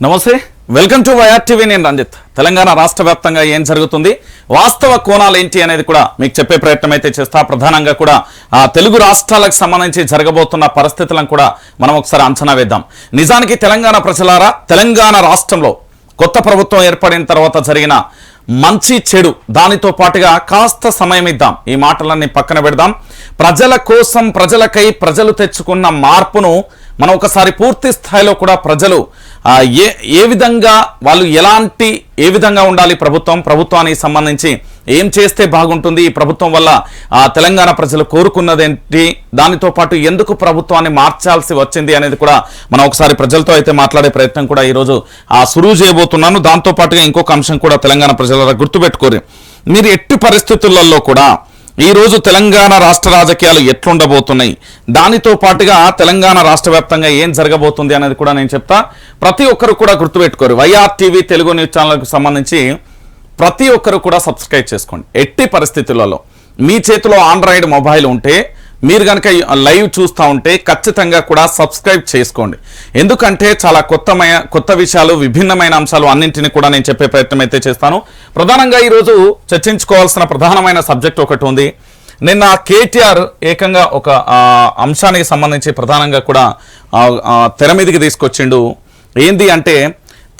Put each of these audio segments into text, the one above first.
నమస్తే, welcome to YR TV. నేను రంజిత్. తెలంగాణ రాష్ట్ర వ్యాప్తంగా ఏం జరుగుతుంది, వాస్తవ కోణాలు ఏంటి అనేది కూడా మీకు చెప్పే ప్రయత్నం అయితే చేస్తా. ప్రధానంగా కూడా తెలుగు రాష్ట్రాలకు సంబంధించి జరగబోతున్న పరిస్థితులను కూడా మనం ఒకసారి అంచనా వేద్దాం. నిజానికి తెలంగాణ ప్రజలారా, తెలంగాణ రాష్ట్రంలో కొత్త ప్రభుత్వం ఏర్పడిన తర్వాత జరిగిన మంచి చెడు దానితో పాటుగా కాస్త సమయం ఇద్దాం, ఈ మాటలన్నీ పక్కన పెడదాం. ప్రజల కోసం, ప్రజలకై ప్రజలు తెచ్చుకున్న మార్పును మనం ఒకసారి పూర్తి స్థాయిలో కూడా ప్రజలు ఏ విధంగా వాళ్ళు ఏ విధంగా ఉండాలి, ప్రభుత్వానికి సంబంధించి ఏం చేస్తే బాగుంటుంది, ఈ ప్రభుత్వం వల్ల తెలంగాణ ప్రజలు కోరుకున్నదేంటి, దానితో పాటు ఎందుకు ప్రభుత్వాన్ని మార్చాల్సి వచ్చింది అనేది కూడా మనం ఒకసారి ప్రజలతో అయితే మాట్లాడే ప్రయత్నం కూడా ఈరోజు సురువు చేయబోతున్నాను. దాంతో పాటుగా ఇంకొక అంశం కూడా తెలంగాణ ప్రజల గుర్తుపెట్టుకోరు, మీరు ఎట్టి పరిస్థితులలో కూడా ఈరోజు తెలంగాణ రాష్ట్ర రాజకీయాలు ఎట్లుండబోతున్నాయి, దానితో పాటుగా తెలంగాణ రాష్ట్ర వ్యాప్తంగా ఏం జరగబోతుంది అనేది కూడా నేను చెప్తా. ప్రతి ఒక్కరు కూడా గుర్తుపెట్టుకోరు, వైఆర్ టీవీ తెలుగు న్యూస్ ఛానల్కి సంబంధించి ప్రతి ఒక్కరు కూడా సబ్స్క్రైబ్ చేసుకోండి. ఎట్టి పరిస్థితులలో మీ చేతిలో ఆండ్రాయిడ్ మొబైల్ ఉంటే, మీరు కనుక లైవ్ చూస్తూ ఉంటే ఖచ్చితంగా కూడా సబ్స్క్రైబ్ చేసుకోండి. ఎందుకంటే చాలా కొత్త విషయాలు, విభిన్నమైన అంశాలు అన్నింటినీ కూడా నేను చెప్పే ప్రయత్నం అయితే చేస్తాను. ప్రధానంగా ఈరోజు చర్చించుకోవాల్సిన ప్రధానమైన సబ్జెక్ట్ ఒకటి ఉంది. నిన్న కేటీఆర్ ఏకంగా ఒక అంశానికి సంబంధించి ప్రధానంగా కూడా తెర మీదకి తీసుకొచ్చిండు. ఏంది అంటే,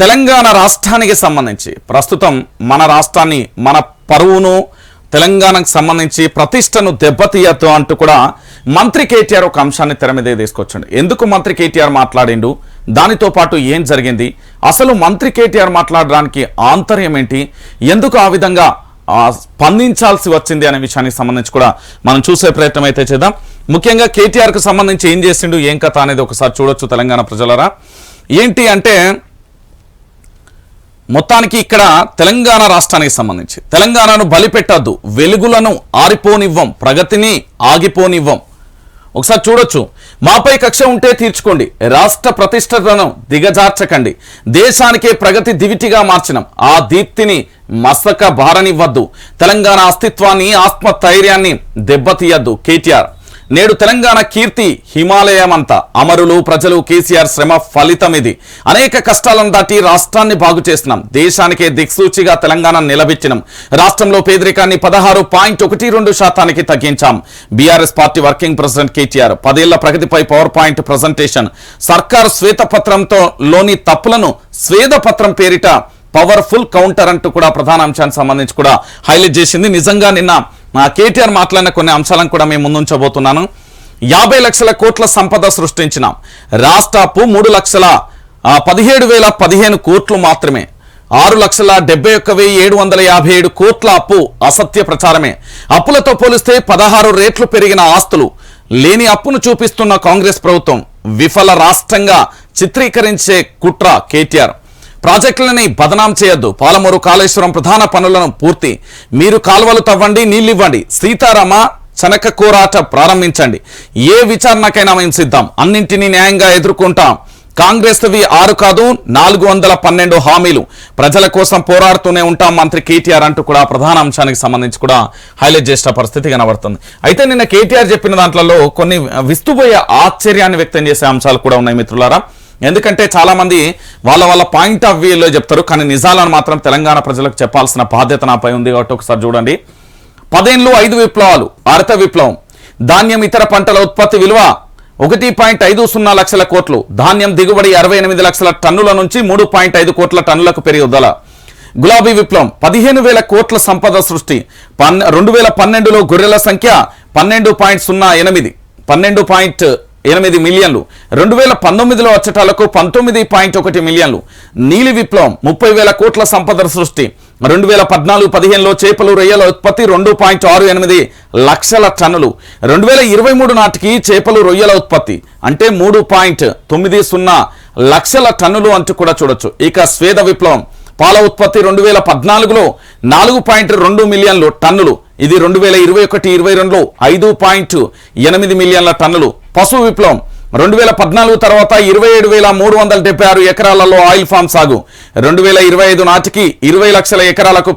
తెలంగాణ రాష్ట్రానికి సంబంధించి ప్రస్తుతం మన రాష్ట్రాన్ని, మన పరువును, తెలంగాణకు సంబంధించి ప్రతిష్టను దెబ్బతీయద్దు అంటూ కూడా మంత్రి కేటీఆర్ ఒక అంశాన్ని తెర మీద తీసుకొచ్చిండు. ఎందుకు మంత్రి కేటీఆర్ మాట్లాడిండు, దానితో పాటు ఏం జరిగింది, అసలు మంత్రి కేటీఆర్ మాట్లాడడానికి ఆంతర్యం ఏంటి, ఎందుకు ఆ విధంగా స్పందించాల్సి వచ్చింది అనే విషయానికి సంబంధించి కూడా మనం చూసే ప్రయత్నం అయితే చేద్దాం. ముఖ్యంగా కేటీఆర్కు సంబంధించి ఏం చేసిండు, ఏం కథ అనేది ఒకసారి చూడొచ్చు తెలంగాణ ప్రజలరా. ఏంటి అంటే, మొత్తానికి ఇక్కడ తెలంగాణ రాష్ట్రానికి సంబంధించి తెలంగాణను బలిపెట్టద్దు, వెలుగులను ఆరిపోనివ్వం, ప్రగతిని ఆగిపోనివ్వం. ఒకసారి చూడొచ్చు, మాపై కక్ష ఉంటే తీర్చుకోండి, రాష్ట్ర ప్రతిష్టతను దిగజార్చకండి, దేశానికే ప్రగతి దివిటిగా మార్చినం, ఆ దీప్తిని మస్తక భారనివ్వద్దు, తెలంగాణ అస్తిత్వాన్ని, ఆత్మస్థైర్యాన్ని దెబ్బతీయద్దు. కేటీఆర్ నేడు తెలంగాణ కీర్తి హిమాలయమంతా, అమరులు ప్రజలు, కేసీఆర్ శ్రమ ఫలితం ఇది. అనేక కష్టాలను దాటి రాష్ట్రాన్ని బాగు చేసినాం, దేశానికే దిక్సూచిగా తెలంగాణ నిలబెట్టినాం, రాష్ట్రంలో పేదరికాన్ని 16.12% తగ్గించాం. BRS party working president KTR 10 ఏళ్ల ప్రగతిపై పవర్ పాయింట్ ప్రజెంటేషన్. సర్కార్ శ్వేతపత్రంతో లోని తప్పులను స్వేదపత్రం పేరిట పవర్ఫుల్ కౌంటర్ అంటూ కూడా ప్రధాన అంశానికి సంబంధించి కూడా హైలైట్ చేసింది. నిజంగా నిన్న కేటీఆర్ మాట్లాడిన కొన్ని అంశాలను కూడా మేము ముందుంచబోతున్నాను. 50 లక్షల కోట్ల సంపద సృష్టించినాం, రాష్ట్ర అప్పు 3,17,015 కోట్లు మాత్రమే, 6,71,757 కోట్ల అప్పు అసత్య ప్రచారమే, అప్పులతో పోలిస్తే 16 రెట్లు పెరిగిన ఆస్తులు, లేని అప్పును చూపిస్తున్న కాంగ్రెస్ ప్రభుత్వం, విఫల రాష్ట్రంగా చిత్రీకరించే కుట్ర కేటీఆర్, ప్రాజెక్టులని బదనాం చేయొద్దు, పాలమూరు కాళేశ్వరం ప్రధాన పనులను పూర్తి, మీరు కాలువలు తవ్వండి, నీళ్ళివ్వండి, సీతారామ చనక కోరాట ప్రారంభించండి, ఏ విచారణకైనా మేము సిద్ధం, అన్నింటినీ న్యాయంగా ఎదుర్కొంటాం, కాంగ్రెస్వి 6 కాదు 412 హామీలు, ప్రజల కోసం పోరాడుతూనే ఉంటాం మంత్రి కేటీఆర్ అంటూ కూడా ప్రధాన అంశానికి సంబంధించి కూడా హైలైట్ చేసిన పరిస్థితి కనబడుతుంది. అయితే నిన్న కేటీఆర్ చెప్పిన దాంట్లో కొన్ని విస్తుపోయే ఆశ్చర్యాన్ని వ్యక్తం చేసే అంశాలు కూడా ఉన్నాయి మిత్రులారా. ఎందుకంటే చాలా మంది వాళ్ళ పాయింట్ ఆఫ్ వ్యూలో చెప్తారు, కానీ నిజాలను మాత్రం తెలంగాణ ప్రజలకు చెప్పాల్సిన బాధ్యత నాపై ఉంది. కాబట్టి ఒకసారి చూడండి. 10 ఏళ్ళు 5 విప్లవాలు, హరిత విప్లవం, ధాన్యం ఇతర పంటల ఉత్పత్తి విలువ 1.50 లక్షల కోట్లు, ధాన్యం దిగుబడి 68 లక్షల టన్నుల నుంచి 3.5 కోట్ల టన్నులకు పెరుగుదల, గులాబీ విప్లవం 15,000 కోట్ల సంపద సృష్టి, 2012లో గొర్రెల సంఖ్య 12.8 మిలియన్లు, 2019లో వచ్చటాలకు 19.1 మిలియన్లు, నీలి విప్లవం 30,000 కోట్ల సంపద సృష్టి, 2014-15లో చేపలు రొయ్యల ఉత్పత్తి 2.68 లక్షల టన్నులు, 2023 నాటికి చేపలు రొయ్యల ఉత్పత్తి అంటే 3.90 లక్షల టన్నులు అంటూ కూడా చూడొచ్చు. ఇక స్వేద విప్లవం, పాల ఉత్పత్తి 2014లో 4.2 మిలియన్లు టన్నులు, ఇది 2021-22లో 5.8 మిలియన్ల టన్నులు. పశు విప్లవం 2014 తర్వాత 27,376 ఎకరాలలో ఆయిల్ ఫామ్ సాగు, 2025 నాటికి 20 లక్షల ఎకరాలకు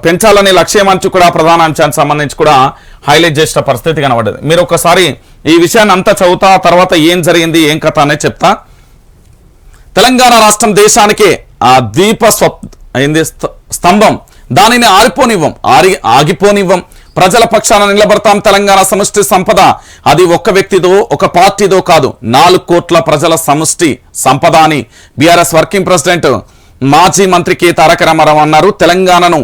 పెంచాలని లక్ష్యం అంచు కూడా ప్రధాన అంశానికి సంబంధించి కూడా హైలైట్ చేసిన పరిస్థితి కనబడ్డది. మీరు ఒకసారి ఈ విషయాన్ని అంతా చదువుతా, తర్వాత ఏం జరిగింది ఏం కథ అనేది చెప్తా. తెలంగాణ రాష్ట్రం దేశానికే ఆ స్తంభం, దానిని ఆగిపోనివ్వం, ప్రజల పక్షాన నిలబడతాం. తెలంగాణ సమష్టి సంపద అది ఒక్క వ్యక్తిదో ఒక పార్టీదో కాదు, 4 కోట్ల ప్రజల సమష్టి సంపద అని బీఆర్ఎస్ వర్కింగ్ ప్రెసిడెంట్ మాజీ మంత్రి కె తారక రామారావు అన్నారు. తెలంగాణను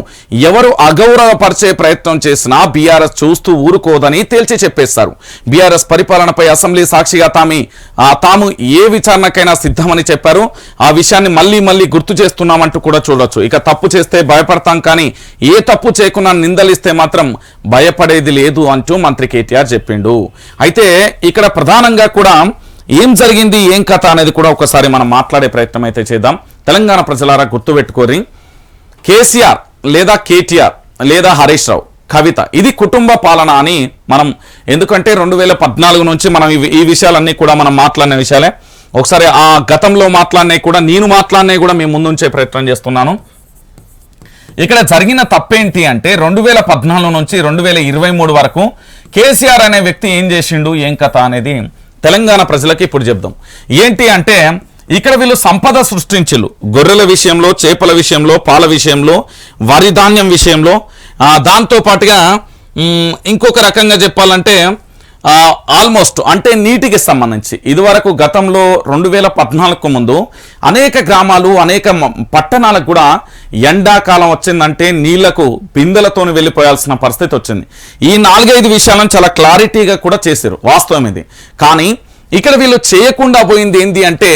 ఎవరు అగౌరవపరిచే ప్రయత్నం చేసినా బీఆర్ఎస్ చూస్తూ ఊరుకోదని తేల్చి చెప్పేశారు. బీఆర్ఎస్ పరిపాలనపై అసెంబ్లీ సాక్షిగా తాము ఏ విచారణకైనా సిద్ధమని చెప్పారు. ఆ విషయాన్ని మళ్ళీ గుర్తు చేస్తున్నామంటూ కూడా చూడొచ్చు. ఇక తప్పు చేస్తే భయపడతాం, కానీ ఏ తప్పు చేయకుండా నిందలిస్తే మాత్రం భయపడేది లేదు అంటూ మంత్రి కేటీఆర్ చెప్పిండు. అయితే ఇక్కడ ప్రధానంగా కూడా ఏం జరిగింది, ఏం కథ అనేది కూడా ఒకసారి మనం మాట్లాడే ప్రయత్నం అయితే చేద్దాం. తెలంగాణ ప్రజలారా గుర్తుపెట్టుకోరి, కేసీఆర్ లేదా కేటీఆర్ లేదా హరీష్ రావు, కవిత ఇది కుటుంబ పాలన అని మనం, ఎందుకంటే 2014 నుంచి మనం ఈ విషయాలన్నీ కూడా మనం మాట్లాడిన విషయాలే. ఒకసారి ఆ గతంలో మాట్లాడినవి కూడా నేను మాట్లాడినవి కూడా మేము ముందుంచే ప్రయత్నం చేస్తున్నాను. ఇక్కడ జరిగిన తప్పేంటి అంటే 2014 నుంచి 2023 వరకు కేసీఆర్ అనే వ్యక్తి ఏం చేసిండు, ఏం కథ అనేది తెలంగాణ ప్రజలకి ఇప్పుడు చెప్దాం. ఏంటి అంటే ఇక్కడ వీళ్ళు సంపద సృష్టించులు, గొర్రెల విషయంలో, చేపల విషయంలో, పాల విషయంలో, వరి ధాన్యం విషయంలో, దాంతో పాటుగా ఇంకొక రకంగా చెప్పాలంటే ఆల్మోస్ట్ అంటే నీటికి సంబంధించి ఇదివరకు గతంలో 2014కు ముందు అనేక గ్రామాలు, అనేక పట్టణాలకు కూడా ఎండాకాలం వచ్చిందంటే నీళ్లకు బిందెలతోని వెళ్ళిపోయాల్సిన పరిస్థితి వచ్చింది. ఈ 4-5 విషయాలను చాలా క్లారిటీగా కూడా చేశారు, వాస్తవం ఇది. కానీ ఇక్కడ వీళ్ళు చేయకుండా పోయింది ఏంటి అంటే,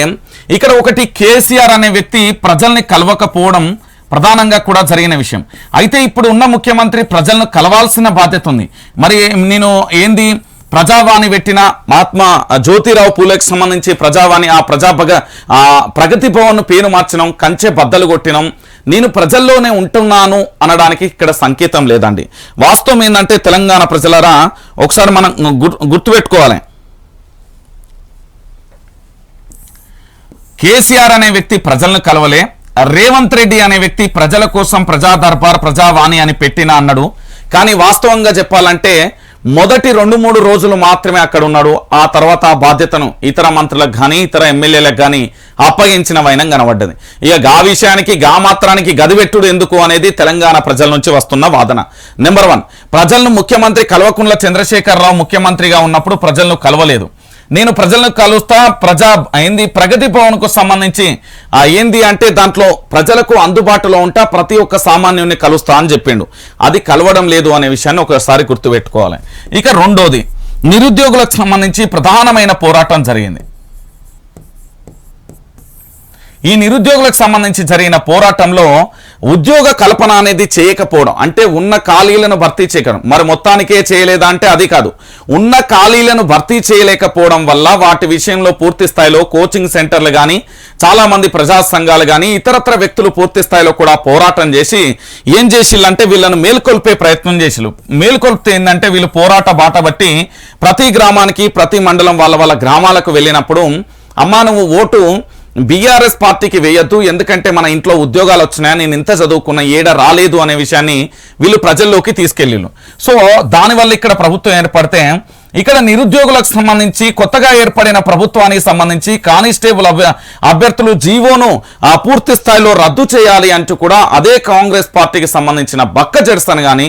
ఇక్కడ ఒకటి కేసీఆర్ అనే వ్యక్తి ప్రజల్ని కలవకపోవడం ప్రధానంగా కూడా జరిగిన విషయం. అయితే ఇప్పుడు ఉన్న ముఖ్యమంత్రి ప్రజలను కలవాల్సిన బాధ్యత ఉంది. మరి నేను ఏంది ప్రజావాణి పెట్టిన మహాత్మా జ్యోతిరావు పూలేకి సంబంధించి ప్రజావాణి, ఆ ప్రగతి భవన్ పేరు మార్చడం, కంచె బద్దలు కొట్టినం, నేను ప్రజల్లోనే ఉంటున్నాను అనడానికి ఇక్కడ సంకేతం లేదండి. వాస్తవం ఏంటంటే తెలంగాణ ప్రజలరా ఒకసారి మనం గుర్తుపెట్టుకోవాలి, కేసీఆర్ అనే వ్యక్తి ప్రజలను కలవలే, రేవంత్ రెడ్డి అనే వ్యక్తి ప్రజల కోసం ప్రజా దర్బార్ ప్రజావాణి అని పెట్టినా అన్నాడు. కానీ వాస్తవంగా చెప్పాలంటే మొదటి 2-3 రోజులు మాత్రమే అక్కడ ఉన్నాడు. ఆ తర్వాత ఆ బాధ్యతను ఇతర మంత్రులకు కానీ ఇతర ఎమ్మెల్యేలకు కానీ అప్పగించిన వైనం కనబడ్డది. ఇక ఆ విషయానికి మాత్రానికి గదివెట్టుడు ఎందుకు అనేది తెలంగాణ ప్రజల నుంచి వస్తున్న వాదన. నెంబర్ 1, ప్రజలను ముఖ్యమంత్రి కల్వకుంట్ల చంద్రశేఖరరావు ముఖ్యమంత్రిగా ఉన్నప్పుడు ప్రజలను కలవలేదు. నేను ప్రజలను కలుస్తా, ప్రగతి భవన్కు సంబంధించి ఏంది అంటే దాంట్లో ప్రజలకు అందుబాటులో ఉంటా, ప్రతి ఒక్క సామాన్యుని కలుస్తా అని చెప్పిండు. అది కలవడం లేదు అనే విషయాన్ని ఒకసారి గుర్తుపెట్టుకోవాలి. ఇక రెండోది, నిరుద్యోగులకు సంబంధించి ప్రధానమైన పోరాటం జరిగింది. ఈ నిరుద్యోగులకు సంబంధించి జరిగిన పోరాటంలో ఉద్యోగ కల్పన అనేది చేయకపోవడం, అంటే ఉన్న ఖాళీలను భర్తీ చేయడం. మరి మొత్తానికే చేయలేదా అంటే అది కాదు, ఉన్న ఖాళీలను భర్తీ చేయలేకపోవడం వల్ల వాటి విషయంలో పూర్తి స్థాయిలో కోచింగ్ సెంటర్లు కానీ, చాలామంది ప్రజా సంఘాలు కానీ, ఇతరత్ర వ్యక్తులు పూర్తి స్థాయిలో కూడా పోరాటం చేసి ఏం చేసిల్లంటే వీళ్ళను మేల్కొల్పే ప్రయత్నం చేసిల్లు. మేల్కొల్పితే ఏంటంటే వీళ్ళు పోరాట బాట బట్టి ప్రతి గ్రామానికి, ప్రతి మండలం వాళ్ళ గ్రామాలకు వెళ్ళినప్పుడు, అమ్మా నువ్వు ఓటు బీఆర్ఎస్ పార్టీకి వేయద్దు, ఎందుకంటే మన ఇంట్లో ఉద్యోగాలు వచ్చినాయా, నేను ఇంత చదువుకున్న ఏడ రాలేదు అనే విషయాన్ని వీళ్ళు ప్రజల్లోకి తీసుకెళ్ళిళ్ళు. సో దానివల్ల ఇక్కడ ప్రభుత్వం ఏర్పడితే, ఇక్కడ నిరుద్యోగులకు సంబంధించి కొత్తగా ఏర్పడిన ప్రభుత్వానికి సంబంధించి కానిస్టేబుల్ అభ్యర్థులు జీవోను పూర్తి స్థాయిలో రద్దు చేయాలి అంటూ కూడా అదే కాంగ్రెస్ పార్టీకి సంబంధించిన బక్క జడ్సన్ కానీ,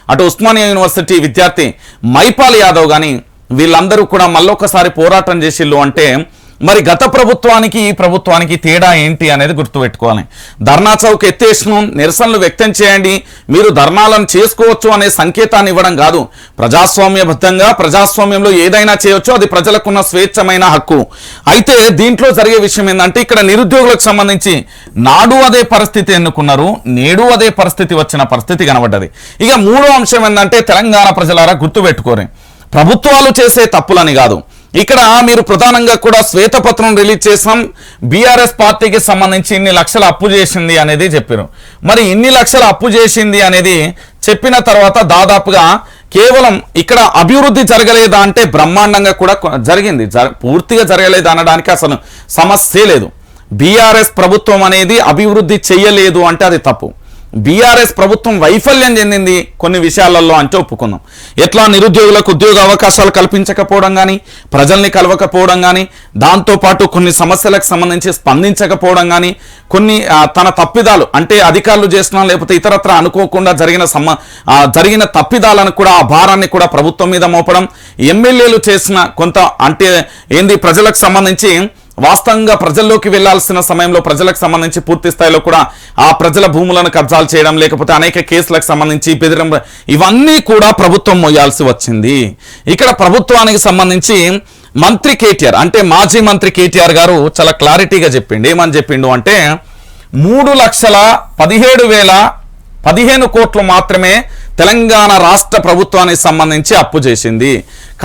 అటు ఉస్మానియా యూనివర్సిటీ విద్యార్థి మైపాల్ యాదవ్ కానీ వీళ్ళందరూ కూడా మళ్ళొకసారి పోరాటం చేసిళ్ళు. అంటే మరి గత ప్రభుత్వానికి ఈ ప్రభుత్వానికి తేడా ఏంటి అనేది గుర్తుపెట్టుకోవాలి. ధర్నా చౌక్ ఎత్తేసినాం, నిరసనలు వ్యక్తం చేయండి, మీరు ధర్నాలను చేసుకోవచ్చు అనే సంకేతాన్ని ఇవ్వడం కాదు. ప్రజాస్వామ్యబద్ధంగా ప్రజాస్వామ్యంలో ఏదైనా చేయొచ్చు, అది ప్రజలకున్న స్వేచ్ఛమైన హక్కు. అయితే దీంట్లో జరిగే విషయం ఏంటంటే ఇక్కడ నిరుద్యోగులకు సంబంధించి నాడు అదే పరిస్థితి ఎన్నుకున్నారు, నేడు అదే పరిస్థితి వచ్చిన పరిస్థితి కనబడ్డది. ఇక మూడో అంశం ఏంటంటే తెలంగాణ ప్రజలారా గుర్తుపెట్టుకోరు, ప్రభుత్వాలు చేసే తప్పులని కాదు. ఇక్కడ మీరు ప్రధానంగా కూడా శ్వేతపత్రం రిలీజ్ చేసాం, బీఆర్ఎస్ పార్టీకి సంబంధించి ఇన్ని లక్షల అప్పు చేసింది అనేది చెప్పారు. మరి ఇన్ని లక్షల అప్పు చేసింది అనేది చెప్పిన తర్వాత దాదాపుగా కేవలం ఇక్కడ అభివృద్ధి జరగలేదా అంటే బ్రహ్మాండంగా కూడా జరిగింది, పూర్తిగా జరగలేదు అనడానికి అసలు సమస్య లేదు. బీఆర్ఎస్ ప్రభుత్వం అనేది అభివృద్ధి చెయ్యలేదు అంటే అది తప్పు. బీఆర్ఎస్ ప్రభుత్వం వైఫల్యం చెందింది కొన్ని విషయాలలో అంటే ఒప్పుకుందాం. ఎట్లా నిరుద్యోగులకు ఉద్యోగ అవకాశాలు కల్పించకపోవడం కానీ, ప్రజల్ని కలవకపోవడం కానీ, దాంతోపాటు కొన్ని సమస్యలకు సంబంధించి స్పందించకపోవడం కానీ, కొన్ని తన తప్పిదాలు అంటే అధికారులు చేసినా లేకపోతే ఇతరత్ర అనుకోకుండా జరిగిన తప్పిదాలను కూడా ఆ భారాన్ని కూడా ప్రభుత్వం మీద మోపడం, ఎమ్మెల్యేలు చేసిన కొంత అంటే ఏంది ప్రజలకు సంబంధించి వాస్తవంగా ప్రజల్లోకి వెళ్లాల్సిన సమయంలో ప్రజలకు సంబంధించి పూర్తి స్థాయిలో కూడా ఆ ప్రజల భూములను కబ్జాలు చేయడం, లేకపోతే అనేక కేసులకు సంబంధించి బెదిరింపు, ఇవన్నీ కూడా ప్రభుత్వం మోయాల్సి వచ్చింది. ఇక్కడ ప్రభుత్వానికి సంబంధించి మంత్రి కేటీఆర్ అంటే మాజీ మంత్రి కేటీఆర్ గారు చాలా క్లారిటీగా చెప్పిండు. ఏమని చెప్పిండు అంటే 3,17,015 కోట్లు మాత్రమే తెలంగాణ రాష్ట్ర ప్రభుత్వానికి సంబంధించి అప్పు చేసింది.